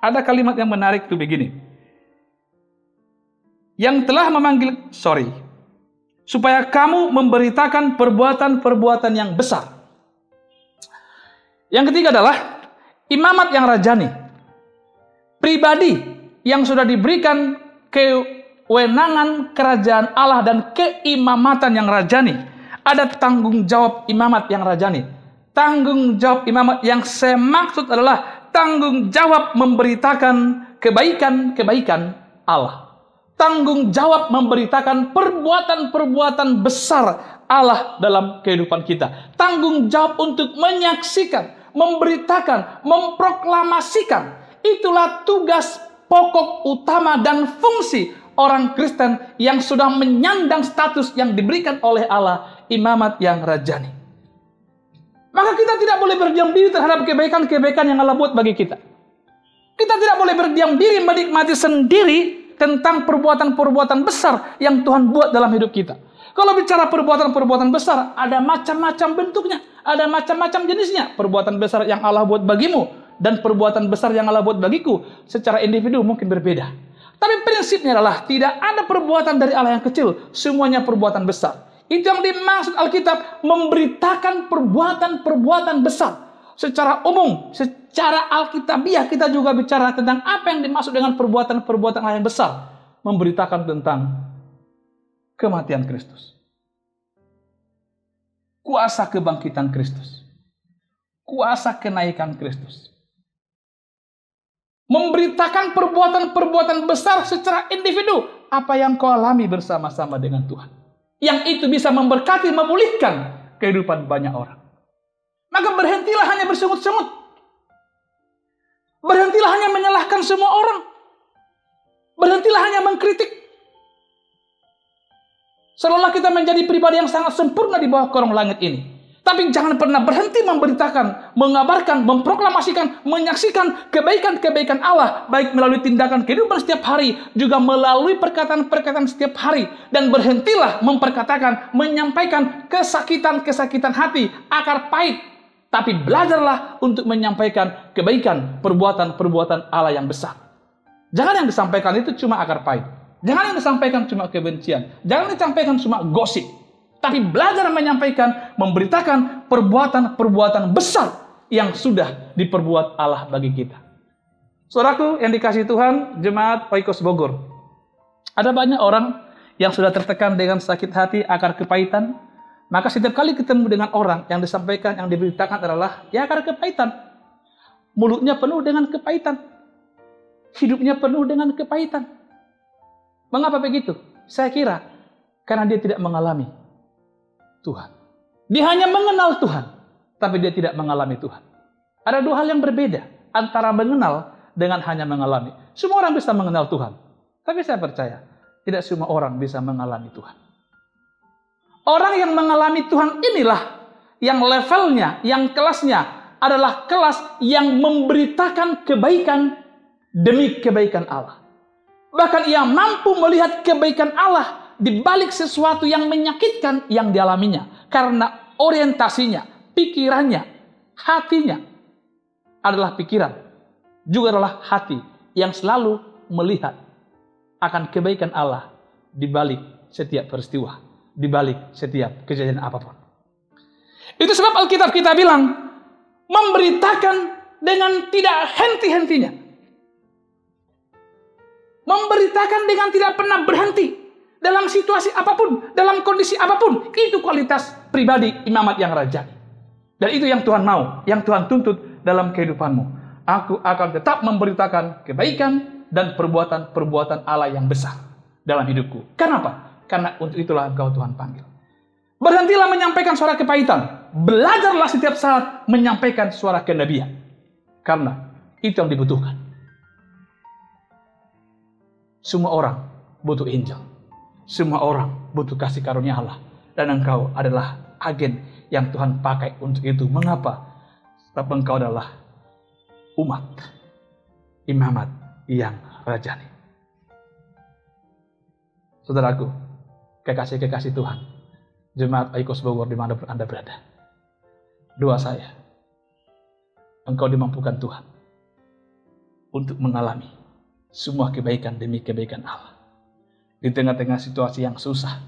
Ada kalimat yang menarik itu begini. Yang telah memanggil, supaya kamu memberitakan perbuatan-perbuatan yang besar. Yang ketiga adalah imamat yang rajani. Pribadi yang sudah diberikan kewenangan kerajaan Allah dan keimamatan yang rajani. Ada tanggung jawab imamat yang rajani. Tanggung jawab imamat yang saya maksud adalah tanggung jawab memberitakan kebaikan-kebaikan Allah. Tanggung jawab memberitakan perbuatan-perbuatan besar Allah dalam kehidupan kita. Tanggung jawab untuk menyaksikan, memberitakan, memproklamasikan. Itulah tugas pokok utama dan fungsi orang Kristen yang sudah menyandang status yang diberikan oleh Allah, imamat yang rajani. Maka kita tidak boleh berdiam diri terhadap kebaikan-kebaikan yang Allah buat bagi kita. Kita tidak boleh berdiam diri menikmati sendiri tentang perbuatan-perbuatan besar yang Tuhan buat dalam hidup kita. Kalau bicara perbuatan-perbuatan besar, ada macam-macam bentuknya, ada macam-macam jenisnya. Perbuatan besar yang Allah buat bagimu dan perbuatan besar yang Allah buat bagiku secara individu mungkin berbeda. Tapi prinsipnya adalah tidak ada perbuatan dari Allah yang kecil, semuanya perbuatan besar. Itu yang dimaksud Alkitab, memberitakan perbuatan-perbuatan besar. Secara umum, secara Alkitabiah kita juga bicara tentang apa yang dimaksud dengan perbuatan-perbuatan Allah yang besar. Memberitakan tentang kematian Kristus. Kuasa kebangkitan Kristus. Kuasa kenaikan Kristus. Memberitakan perbuatan-perbuatan besar secara individu. Apa yang kau alami bersama-sama dengan Tuhan. Yang itu bisa memberkati, memulihkan kehidupan banyak orang. Maka berhentilah hanya bersungut-sungut. Berhentilah hanya menyalahkan semua orang. Berhentilah hanya mengkritik. Seolah kita menjadi pribadi yang sangat sempurna di bawah kolong langit ini. Tapi jangan pernah berhenti memberitakan, mengabarkan, memproklamasikan, menyaksikan kebaikan-kebaikan Allah, baik melalui tindakan kehidupan setiap hari, juga melalui perkataan-perkataan setiap hari. Dan berhentilah memperkatakan, menyampaikan kesakitan-kesakitan hati, akar pahit. Tapi belajarlah untuk menyampaikan kebaikan, perbuatan-perbuatan Allah yang besar. Jangan yang disampaikan itu cuma akar pahit. Jangan yang disampaikan cuma kebencian. Jangan disampaikan cuma gosip. Tapi belajar menyampaikan, memberitakan perbuatan-perbuatan besar yang sudah diperbuat Allah bagi kita. Saudaraku yang dikasihi Tuhan, jemaat Oikos Bogor. Ada banyak orang yang sudah tertekan dengan sakit hati, akar kepahitan. Maka setiap kali ketemu dengan orang yang disampaikan, yang diberitakan adalah ya akar kepahitan. Mulutnya penuh dengan kepahitan. Hidupnya penuh dengan kepahitan. Mengapa begitu? Saya kira karena dia tidak mengalami Tuhan. Dia hanya mengenal Tuhan, tapi dia tidak mengalami Tuhan. Ada dua hal yang berbeda antara mengenal dengan hanya mengalami. Semua orang bisa mengenal Tuhan, tapi saya percaya tidak semua orang bisa mengalami Tuhan. Orang yang mengalami Tuhan inilah yang levelnya, yang kelasnya adalah kelas yang memberitakan kebaikan demi kebaikan Allah. Bahkan ia mampu melihat kebaikan Allah di balik sesuatu yang menyakitkan yang dialaminya. Karena orientasinya, pikirannya, hatinya adalah pikiran. Juga adalah hati yang selalu melihat akan kebaikan Allah di balik setiap peristiwa. Di balik setiap kejadian apapun. Itu sebab Alkitab kita bilang, memberitakan dengan tidak henti-hentinya. Memberitakan dengan tidak pernah berhenti. Dalam situasi apapun, dalam kondisi apapun, itu kualitas pribadi imamat yang rajani. Dan itu yang Tuhan mau, yang Tuhan tuntut dalam kehidupanmu. Aku akan tetap memberitakan kebaikan dan perbuatan-perbuatan Allah yang besar dalam hidupku. Kenapa? Karena untuk itulah engkau Tuhan panggil. Berhentilah menyampaikan suara kepahitan. Belajarlah setiap saat menyampaikan suara kenabian. Karena itu yang dibutuhkan. Semua orang butuh Injil. Semua orang butuh kasih karunia Allah. Dan engkau adalah agen yang Tuhan pakai untuk itu. Mengapa? Sebab engkau adalah umat. Imamat yang rajani. Saudaraku, kekasih-kekasih Tuhan. Jemaat Oikos Bogor dimanapun Anda berada. Doa saya. Engkau dimampukan Tuhan. Untuk mengalami semua kebaikan demi kebaikan Allah. Di tengah-tengah situasi yang susah,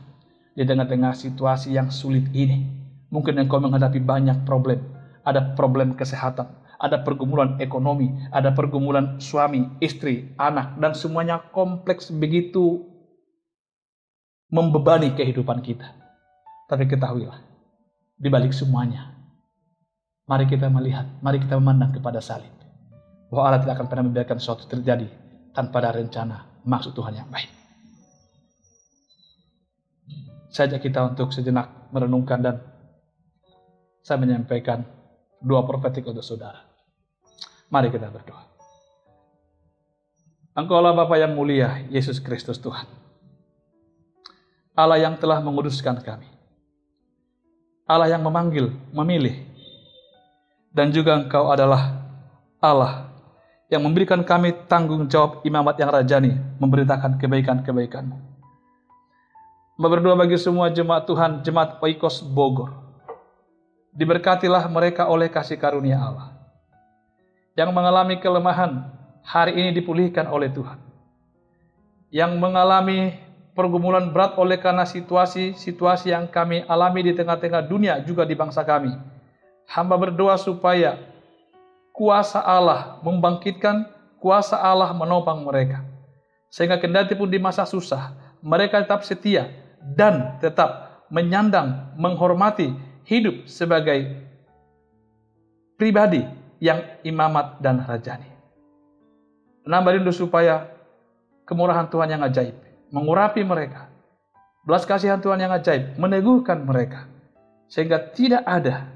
di tengah-tengah situasi yang sulit ini, mungkin engkau menghadapi banyak problem. Ada problem kesehatan, ada pergumulan ekonomi, ada pergumulan suami, istri, anak, dan semuanya kompleks begitu membebani kehidupan kita. Tapi ketahuilah, di balik semuanya, mari kita melihat, mari kita memandang kepada salib. Bahwa Allah tidak akan pernah membiarkan sesuatu terjadi tanpa ada rencana, maksud Tuhan yang baik. Saya ajak kita untuk sejenak merenungkan dan saya menyampaikan doa profetik untuk saudara. Mari kita berdoa. Engkaulah Bapa yang mulia, Yesus Kristus Tuhan. Allah yang telah menguduskan kami. Allah yang memanggil, memilih. Dan juga Engkau adalah Allah yang memberikan kami tanggung jawab imamat yang rajani, memberitakan kebaikan-kebaikan-Mu. Berdoa bagi semua jemaat Tuhan, jemaat Oikos Bogor. Diberkatilah mereka oleh kasih karunia Allah. Yang mengalami kelemahan, hari ini dipulihkan oleh Tuhan. Yang mengalami pergumulan berat oleh karena situasi yang kami alami di tengah-tengah dunia, juga di bangsa kami. Hamba berdoa supaya kuasa Allah membangkitkan, kuasa Allah menopang mereka. Sehingga kendati pun di masa susah, mereka tetap setia dan tetap menyandang, menghormati hidup sebagai pribadi yang imamat dan rajani. Nambah rindu supaya kemurahan Tuhan yang ajaib mengurapi mereka. Belas kasihan Tuhan yang ajaib meneguhkan mereka. Sehingga tidak ada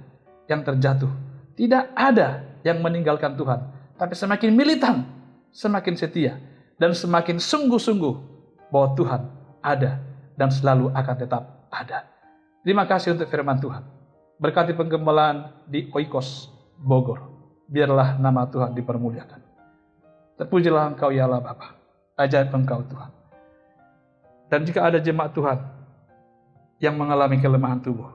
yang terjatuh. Tidak ada yang meninggalkan Tuhan. Tapi semakin militan, semakin setia. Dan semakin sungguh-sungguh bahwa Tuhan ada dan selalu akan tetap ada. Terima kasih untuk firman Tuhan. Berkati penggembalaan di Oikos Bogor. Biarlah nama Tuhan dipermuliakan. Terpujilah Engkau ya Allah Bapa. Ajaib Engkau Tuhan. Dan jika ada jemaat Tuhan yang mengalami kelemahan tubuh,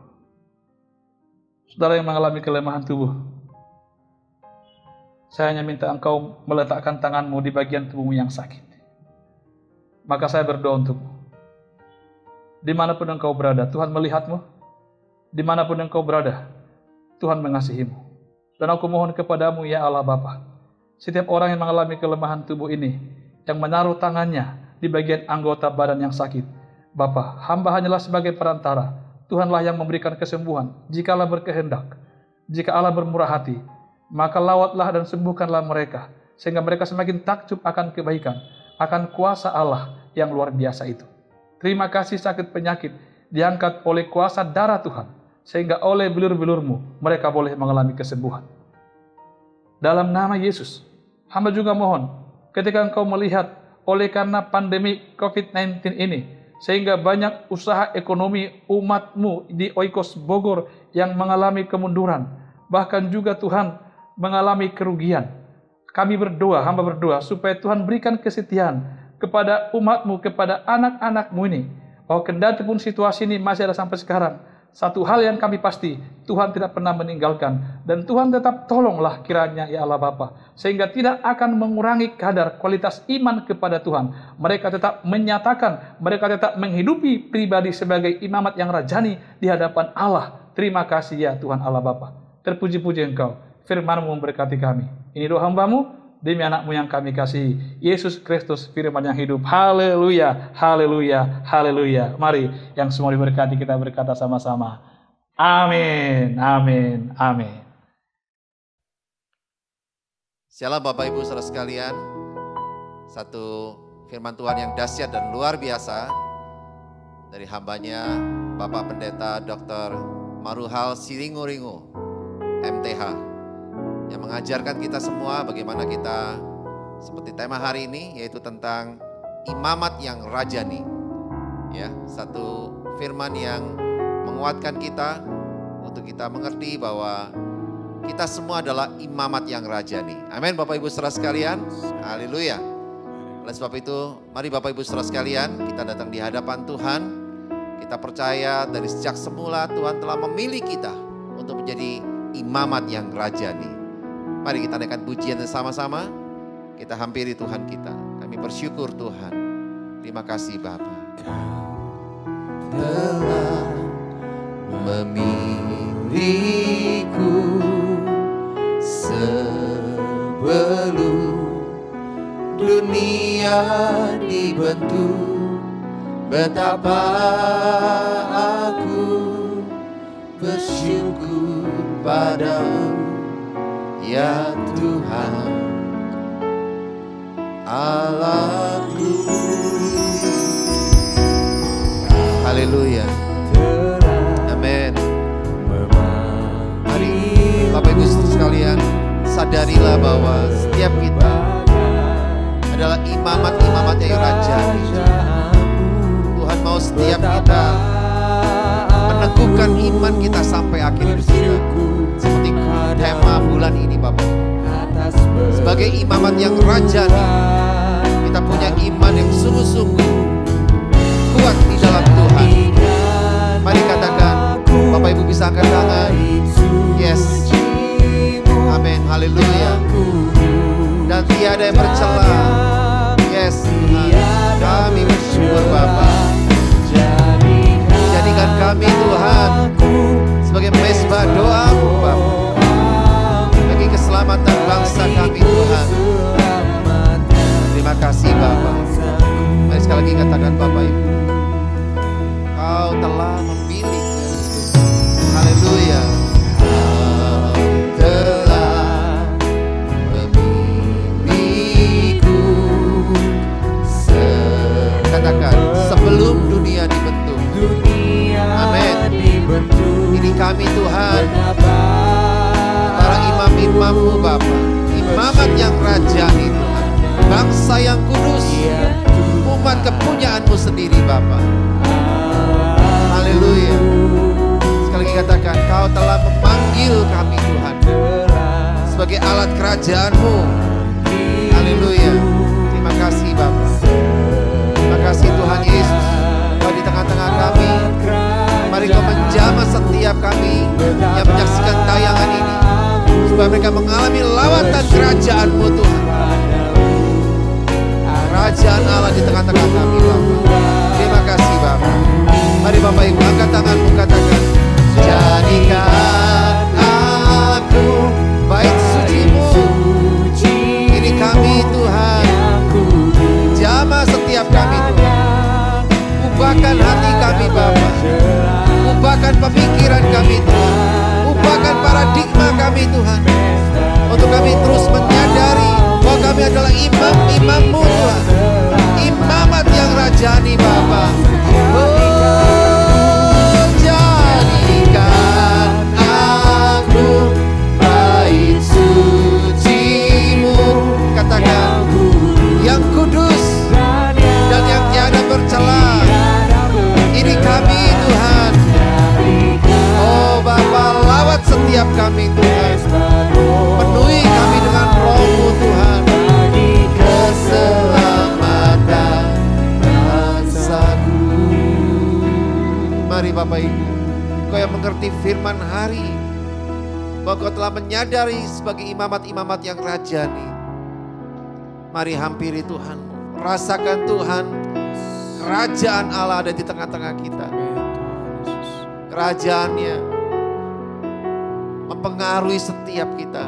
saudara yang mengalami kelemahan tubuh, saya hanya minta Engkau meletakkan tanganmu di bagian tubuhmu yang sakit. Maka saya berdoa untukmu. Dimanapun engkau berada, Tuhan melihatmu. Dimanapun engkau berada, Tuhan mengasihimu. Dan aku mohon kepadamu ya Allah Bapa, setiap orang yang mengalami kelemahan tubuh ini, yang menaruh tangannya di bagian anggota badan yang sakit, Bapa, hamba hanyalah sebagai perantara. Tuhanlah yang memberikan kesembuhan. Jika Allah berkehendak, jika Allah bermurah hati, maka lawatlah dan sembuhkanlah mereka, sehingga mereka semakin takjub akan kebaikan, akan kuasa Allah yang luar biasa itu. Terima kasih sakit penyakit diangkat oleh kuasa darah Tuhan, sehingga oleh bilur-bilurmu mereka boleh mengalami kesembuhan. Dalam nama Yesus, hamba juga mohon, ketika engkau melihat oleh karena pandemi COVID-19 ini, sehingga banyak usaha ekonomi umatmu di Oikos Bogor yang mengalami kemunduran, bahkan juga Tuhan mengalami kerugian. Kami berdoa, hamba berdoa, supaya Tuhan berikan kesetiaan kepada umatmu, kepada anak-anakmu ini. Bahwa kendati pun situasi ini masih ada sampai sekarang, satu hal yang kami pasti, Tuhan tidak pernah meninggalkan. Dan Tuhan tetap tolonglah kiranya ya Allah Bapa, sehingga tidak akan mengurangi kadar kualitas iman kepada Tuhan. Mereka tetap menyatakan, mereka tetap menghidupi pribadi sebagai imamat yang rajani di hadapan Allah. Terima kasih ya Tuhan Allah Bapa. Terpuji-puji Engkau. Firman-Mu memberkati kami. Ini doa hamba-Mu demi anak-Mu yang kami kasihi, Yesus Kristus, firman yang hidup. Haleluya, haleluya, haleluya. Mari yang semua diberkati, kita berkata sama-sama. Amin, amin, amin. Shalom Bapak Ibu Saudara sekalian. Satu firman Tuhan yang dahsyat dan luar biasa dari hambanya Bapak Pendeta Dr. Maruhal Siringu-Ringu, MTH, yang mengajarkan kita semua bagaimana kita seperti tema hari ini, yaitu tentang imamat yang rajani. Ya, satu firman yang menguatkan kita untuk kita mengerti bahwa kita semua adalah imamat yang rajani. Amin Bapak Ibu Saudara sekalian. Haleluya. Oleh sebab itu, mari Bapak Ibu Saudara sekalian, kita datang di hadapan Tuhan. Kita percaya dari sejak semula Tuhan telah memilih kita untuk menjadi imamat yang rajani. Mari kita naikkan pujian sama-sama. Kita hampiri Tuhan kita. Kami bersyukur Tuhan. Terima kasih Bapa. Kau telah memilihku sebelum dunia dibentuk. Betapa aku bersyukur padamu ya Tuhan Allahku. Haleluya. Amin. Mari Bapak Ibu sekalian, sadarilah bahwa setiap kita adalah imamat-imamat yang rajani. Tuhan mau setiap kita meneguhkan iman kita sampai akhir hidup kita. Seperti tema bulan ini Bapak, sebagai imamat yang rajani, kita punya iman yang sungguh-sungguh kuat di dalam Tuhan. Mari katakan, Bapak Ibu bisa angkat tangan. Yes, amin, haleluya. Dan tiada yang bercela. Yes, kami bersyukur Bapak. Jadikan kami Tuhan sebagai mesbah doa-Mu Bapak, bagi keselamatan bangsa kami Tuhan. Terima kasih Bapak. Mari sekali lagi katakan Bapak Ibu, Kau telah memilih. Haleluya. Kau telah memilihku. Katakan, sebelum dunia dibentuk. Amin. Ini kami Tuhan, para imam-imam-Mu Bapa, imamat yang rajani Tuhan, bangsa yang kudus, umat kepunyaan-Mu sendiri Bapa. Haleluya. Sekali lagi katakan, Kau telah memanggil kami Tuhan sebagai alat kerajaan-Mu. Haleluya. Terima kasih Bapa. Terima kasih Tuhan Yesus, Kau di tengah-tengah kami. Mari Kau menjamah setiap kami yang menyaksikan tayangan ini, supaya mereka mengalami lawatan kerajaan-Mu Tuhan. Kerajaan Allah di tengah-tengah kami Bapa. Terima kasih Bapa. Mari Bapak Ibu angkat tanganmu, katakan, jadikan aku bait suci-Mu. Ini kami Tuhan. Jamah setiap kami Tuhan. Ubahkan hati kami Bapa. Ubahkan pemikiran kami Tuhan. Ubahkan paradigma kami Tuhan. Untuk kami terus menyadari bahwa kami adalah imam-imam-Mu Tuhan. Imamat yang rajani Bapa. Jadikan aku bait suci-Mu. Katakan, yang kudus dan yang tiada bercela. Ini kami Tuhan. Oh Bapa, lawat setiap kami Tuhan. Penuhi kami dengan Roh-Mu Tuhan. Keselamatan bangsaku. Mari Bapak Ibu, Kau yang mengerti firman hari, bahwa Kau telah menyadari sebagai imamat-imamat yang rajani. Mari hampiri Tuhan-Mu. Rasakan Tuhan, kerajaan Allah ada di tengah-tengah kita. Kerajaannya mempengaruhi setiap kita,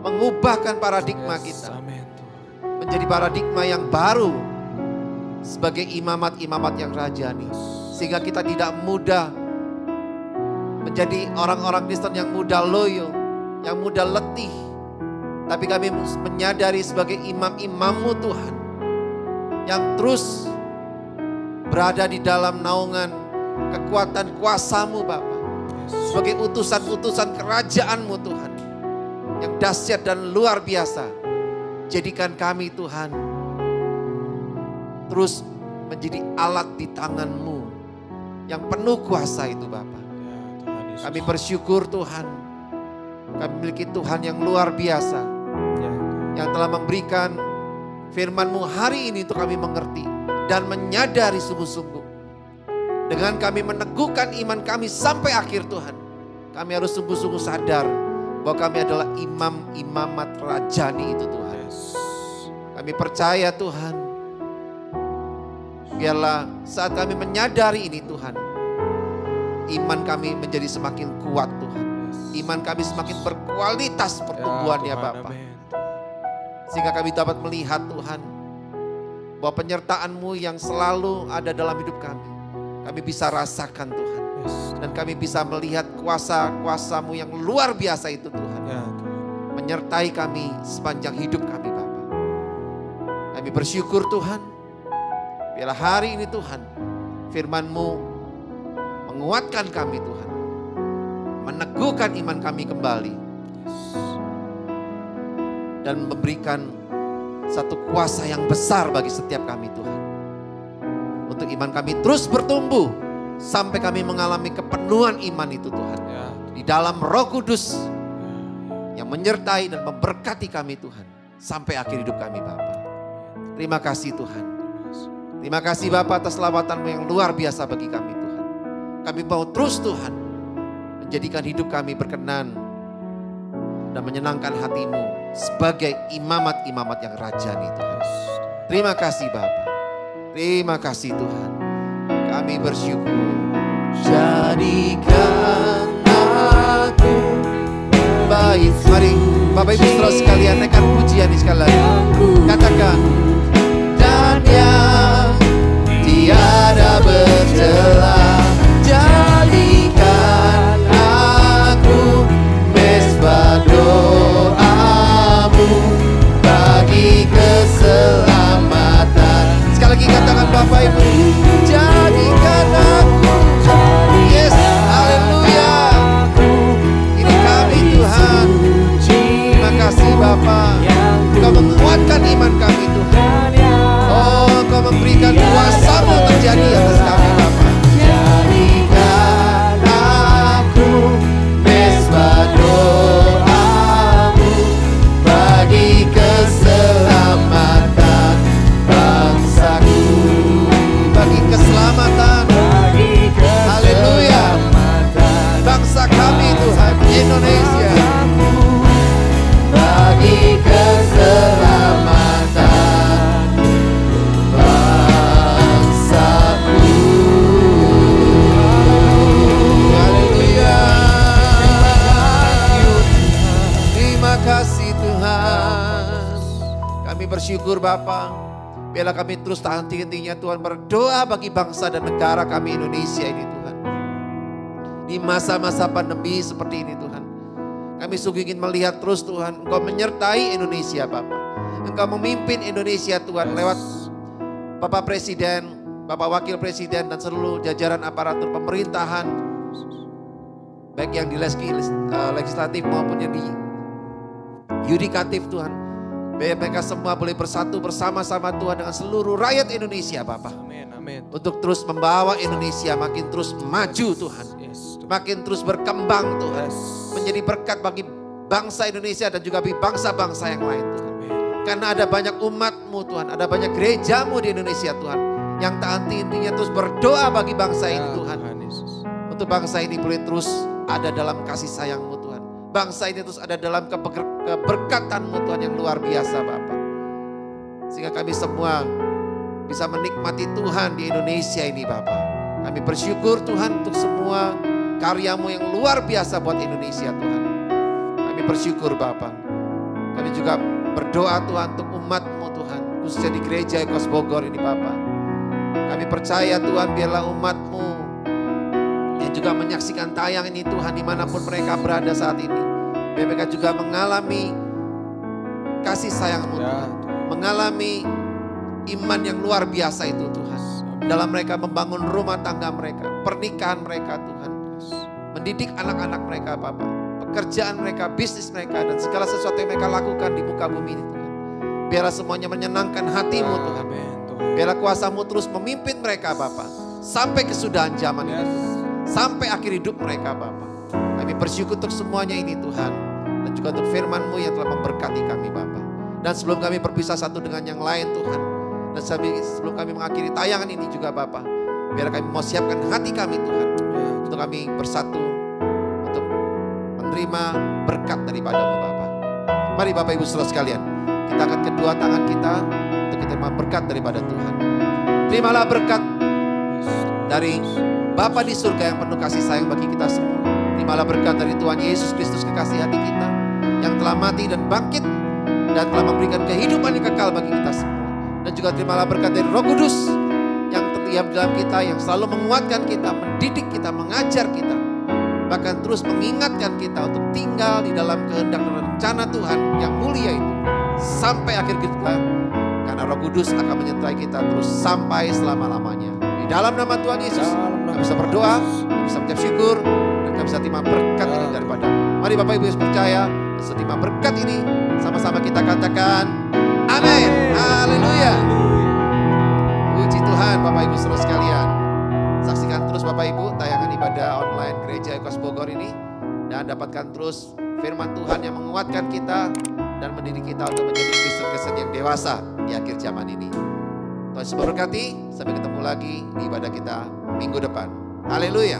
mengubahkan paradigma kita menjadi paradigma yang baru sebagai imamat-imamat yang rajani, sehingga kita tidak mudah menjadi orang-orang Kristen yang mudah loyo, yang mudah letih, tapi kami menyadari sebagai imam-imam-Mu Tuhan yang terus berada di dalam naungan kekuatan kuasa-Mu Bapa, sebagai utusan-utusan kerajaan-Mu Tuhan yang dahsyat dan luar biasa. Jadikan kami Tuhan terus menjadi alat di tangan-Mu yang penuh kuasa itu Bapa. Kami bersyukur Tuhan, kami memiliki Tuhan yang luar biasa, yang telah memberikan firman-Mu hari ini untuk kami mengerti dan menyadari sungguh-sungguh. Dengan kami meneguhkan iman kami sampai akhir Tuhan, kami harus sungguh-sungguh sadar bahwa kami adalah imam-imamat rajani itu Tuhan. Kami percaya Tuhan, biarlah saat kami menyadari ini Tuhan, iman kami menjadi semakin kuat Tuhan. Iman kami semakin berkualitas pertumbuhannya Bapa. Sehingga kami dapat melihat Tuhan, bahwa penyertaan-Mu yang selalu ada dalam hidup kami, kami bisa rasakan Tuhan. Dan kami bisa melihat kuasa-kuasa-Mu yang luar biasa itu Tuhan. Menyertai kami sepanjang hidup kami Bapa. Kami bersyukur Tuhan, biarlah hari ini Tuhan, firman-Mu menguatkan kami Tuhan, meneguhkan iman kami kembali, dan memberikan satu kuasa yang besar bagi setiap kami Tuhan. Untuk iman kami terus bertumbuh sampai kami mengalami kepenuhan iman itu Tuhan. Di dalam Roh Kudus yang menyertai dan memberkati kami Tuhan sampai akhir hidup kami Bapa. Terima kasih Tuhan. Terima kasih Bapa atas lawatan-Mu yang luar biasa bagi kami Tuhan. Kami mau terus Tuhan menjadikan hidup kami berkenan dan menyenangkan hati-Mu sebagai imamat-imamat yang rajani Tuhan. Terima kasih Bapa. Terima kasih Tuhan. Kami bersyukur. Jadikan aku bait. Mari Bapak Ibu saudara sekalian, naikkan pujian ini sekali lagi. Katakan, dan yang tiada bercela, jadikan aku mesbah doa-Mu bagi keselamatan. Sekali lagi katakan Bapak Ibu, jadikan aku. Yes, haleluya. Ini kami Tuhan. Terima kasih Bapa. Kau menguatkan iman kami Tuhan. Oh, Kau memberikan Terima kasih Tuhan. Kami bersyukur Bapa. Biarlah kami terus tahan henti-hentinya Tuhan berdoa bagi bangsa dan negara kami Indonesia ini Tuhan. Di masa-masa pandemi seperti ini Tuhan. Kami sungguh ingin melihat terus Tuhan Engkau menyertai Indonesia Bapa. Engkau memimpin Indonesia Tuhan lewat Bapak Presiden, Bapak Wakil Presiden dan seluruh jajaran aparatur pemerintahan. Baik yang di legislatif maupun yang di yudikatif Tuhan. Biar mereka semua boleh bersatu bersama-sama Tuhan dengan seluruh rakyat Indonesia Bapak. Amin, amin. Untuk terus membawa Indonesia makin terus maju Tuhan. Makin terus berkembang Tuhan. Menjadi berkat bagi bangsa Indonesia dan juga bagi bangsa-bangsa yang lain Tuhan. Karena ada banyak umat-Mu Tuhan. Ada banyak gereja-Mu di Indonesia Tuhan. Yang tak henti-hentinya terus berdoa bagi bangsa ini Tuhan. Untuk bangsa ini boleh terus ada dalam kasih sayang-Mu Tuhan. Bangsa ini terus ada dalam keberkatan-Mu Tuhan yang luar biasa Bapa. Sehingga kami semua bisa menikmati Tuhan di Indonesia ini Bapa. Kami bersyukur Tuhan untuk semua karya-Mu yang luar biasa buat Indonesia Tuhan. Kami bersyukur Bapa. Kami juga berdoa Tuhan untuk umat-Mu Tuhan. Khususnya di gereja Ekos Bogor ini Bapa. Kami percaya Tuhan biarlah umat-Mu yang juga menyaksikan tayang ini Tuhan dimanapun mereka berada saat ini. Biar mereka juga mengalami kasih sayang-Mu Tuhan. Mengalami iman yang luar biasa itu Tuhan. Dalam mereka membangun rumah tangga mereka. Pernikahan mereka Tuhan. Mendidik anak-anak mereka Bapak. Pekerjaan mereka, bisnis mereka. Dan segala sesuatu yang mereka lakukan di muka bumi ini Tuhan. Biarlah semuanya menyenangkan hati-Mu Tuhan. Biarlah kuasa-Mu terus memimpin mereka Bapak. Sampai kesudahan zaman ini Tuhan. Sampai akhir hidup mereka Bapak. Kami bersyukur untuk semuanya ini Tuhan. Dan juga untuk firman-Mu yang telah memberkati kami Bapak. Dan sebelum kami berpisah satu dengan yang lain Tuhan. Dan sebelum kami mengakhiri tayangan ini juga Bapak. Biar kami mau siapkan hati kami Tuhan. Untuk kami bersatu. Untuk menerima berkat daripada-Mu Bapak. Mari Bapak Ibu saudara sekalian. Kita angkat kedua tangan kita. Untuk kita menerima berkat daripada Tuhan. Terimalah berkat dari Bapa di surga yang penuh kasih sayang bagi kita semua. Terimalah berkat dari Tuhan Yesus Kristus kekasih hati kita yang telah mati dan bangkit dan telah memberikan kehidupan yang kekal bagi kita semua. Dan juga terimalah berkat dari Roh Kudus yang terdiam dalam kita, yang selalu menguatkan kita, mendidik kita, mengajar kita, bahkan terus mengingatkan kita untuk tinggal di dalam kehendak dan rencana Tuhan yang mulia itu sampai akhir kita. Karena Roh Kudus akan menyertai kita terus sampai selama-lamanya. Di dalam nama Tuhan Yesus kami bisa berdoa, kami bisa mengucap syukur, dan kami bisa terima berkat ini daripada. Mari Bapak Ibu yang percaya, bisa terima berkat ini. Sama-sama kita katakan, amin. Haleluya. Puji Tuhan Bapak Ibu saudara sekalian. Saksikan terus Bapak Ibu tayangan ibadah online Gereja Ekos Bogor ini. Dan dapatkan terus firman Tuhan yang menguatkan kita dan mendidik kita untuk menjadi Kristen-Kristen yang dewasa di akhir zaman ini. Tuhan Yesus memberkati. Sampai ketemu lagi di ibadah kita minggu depan. Haleluya.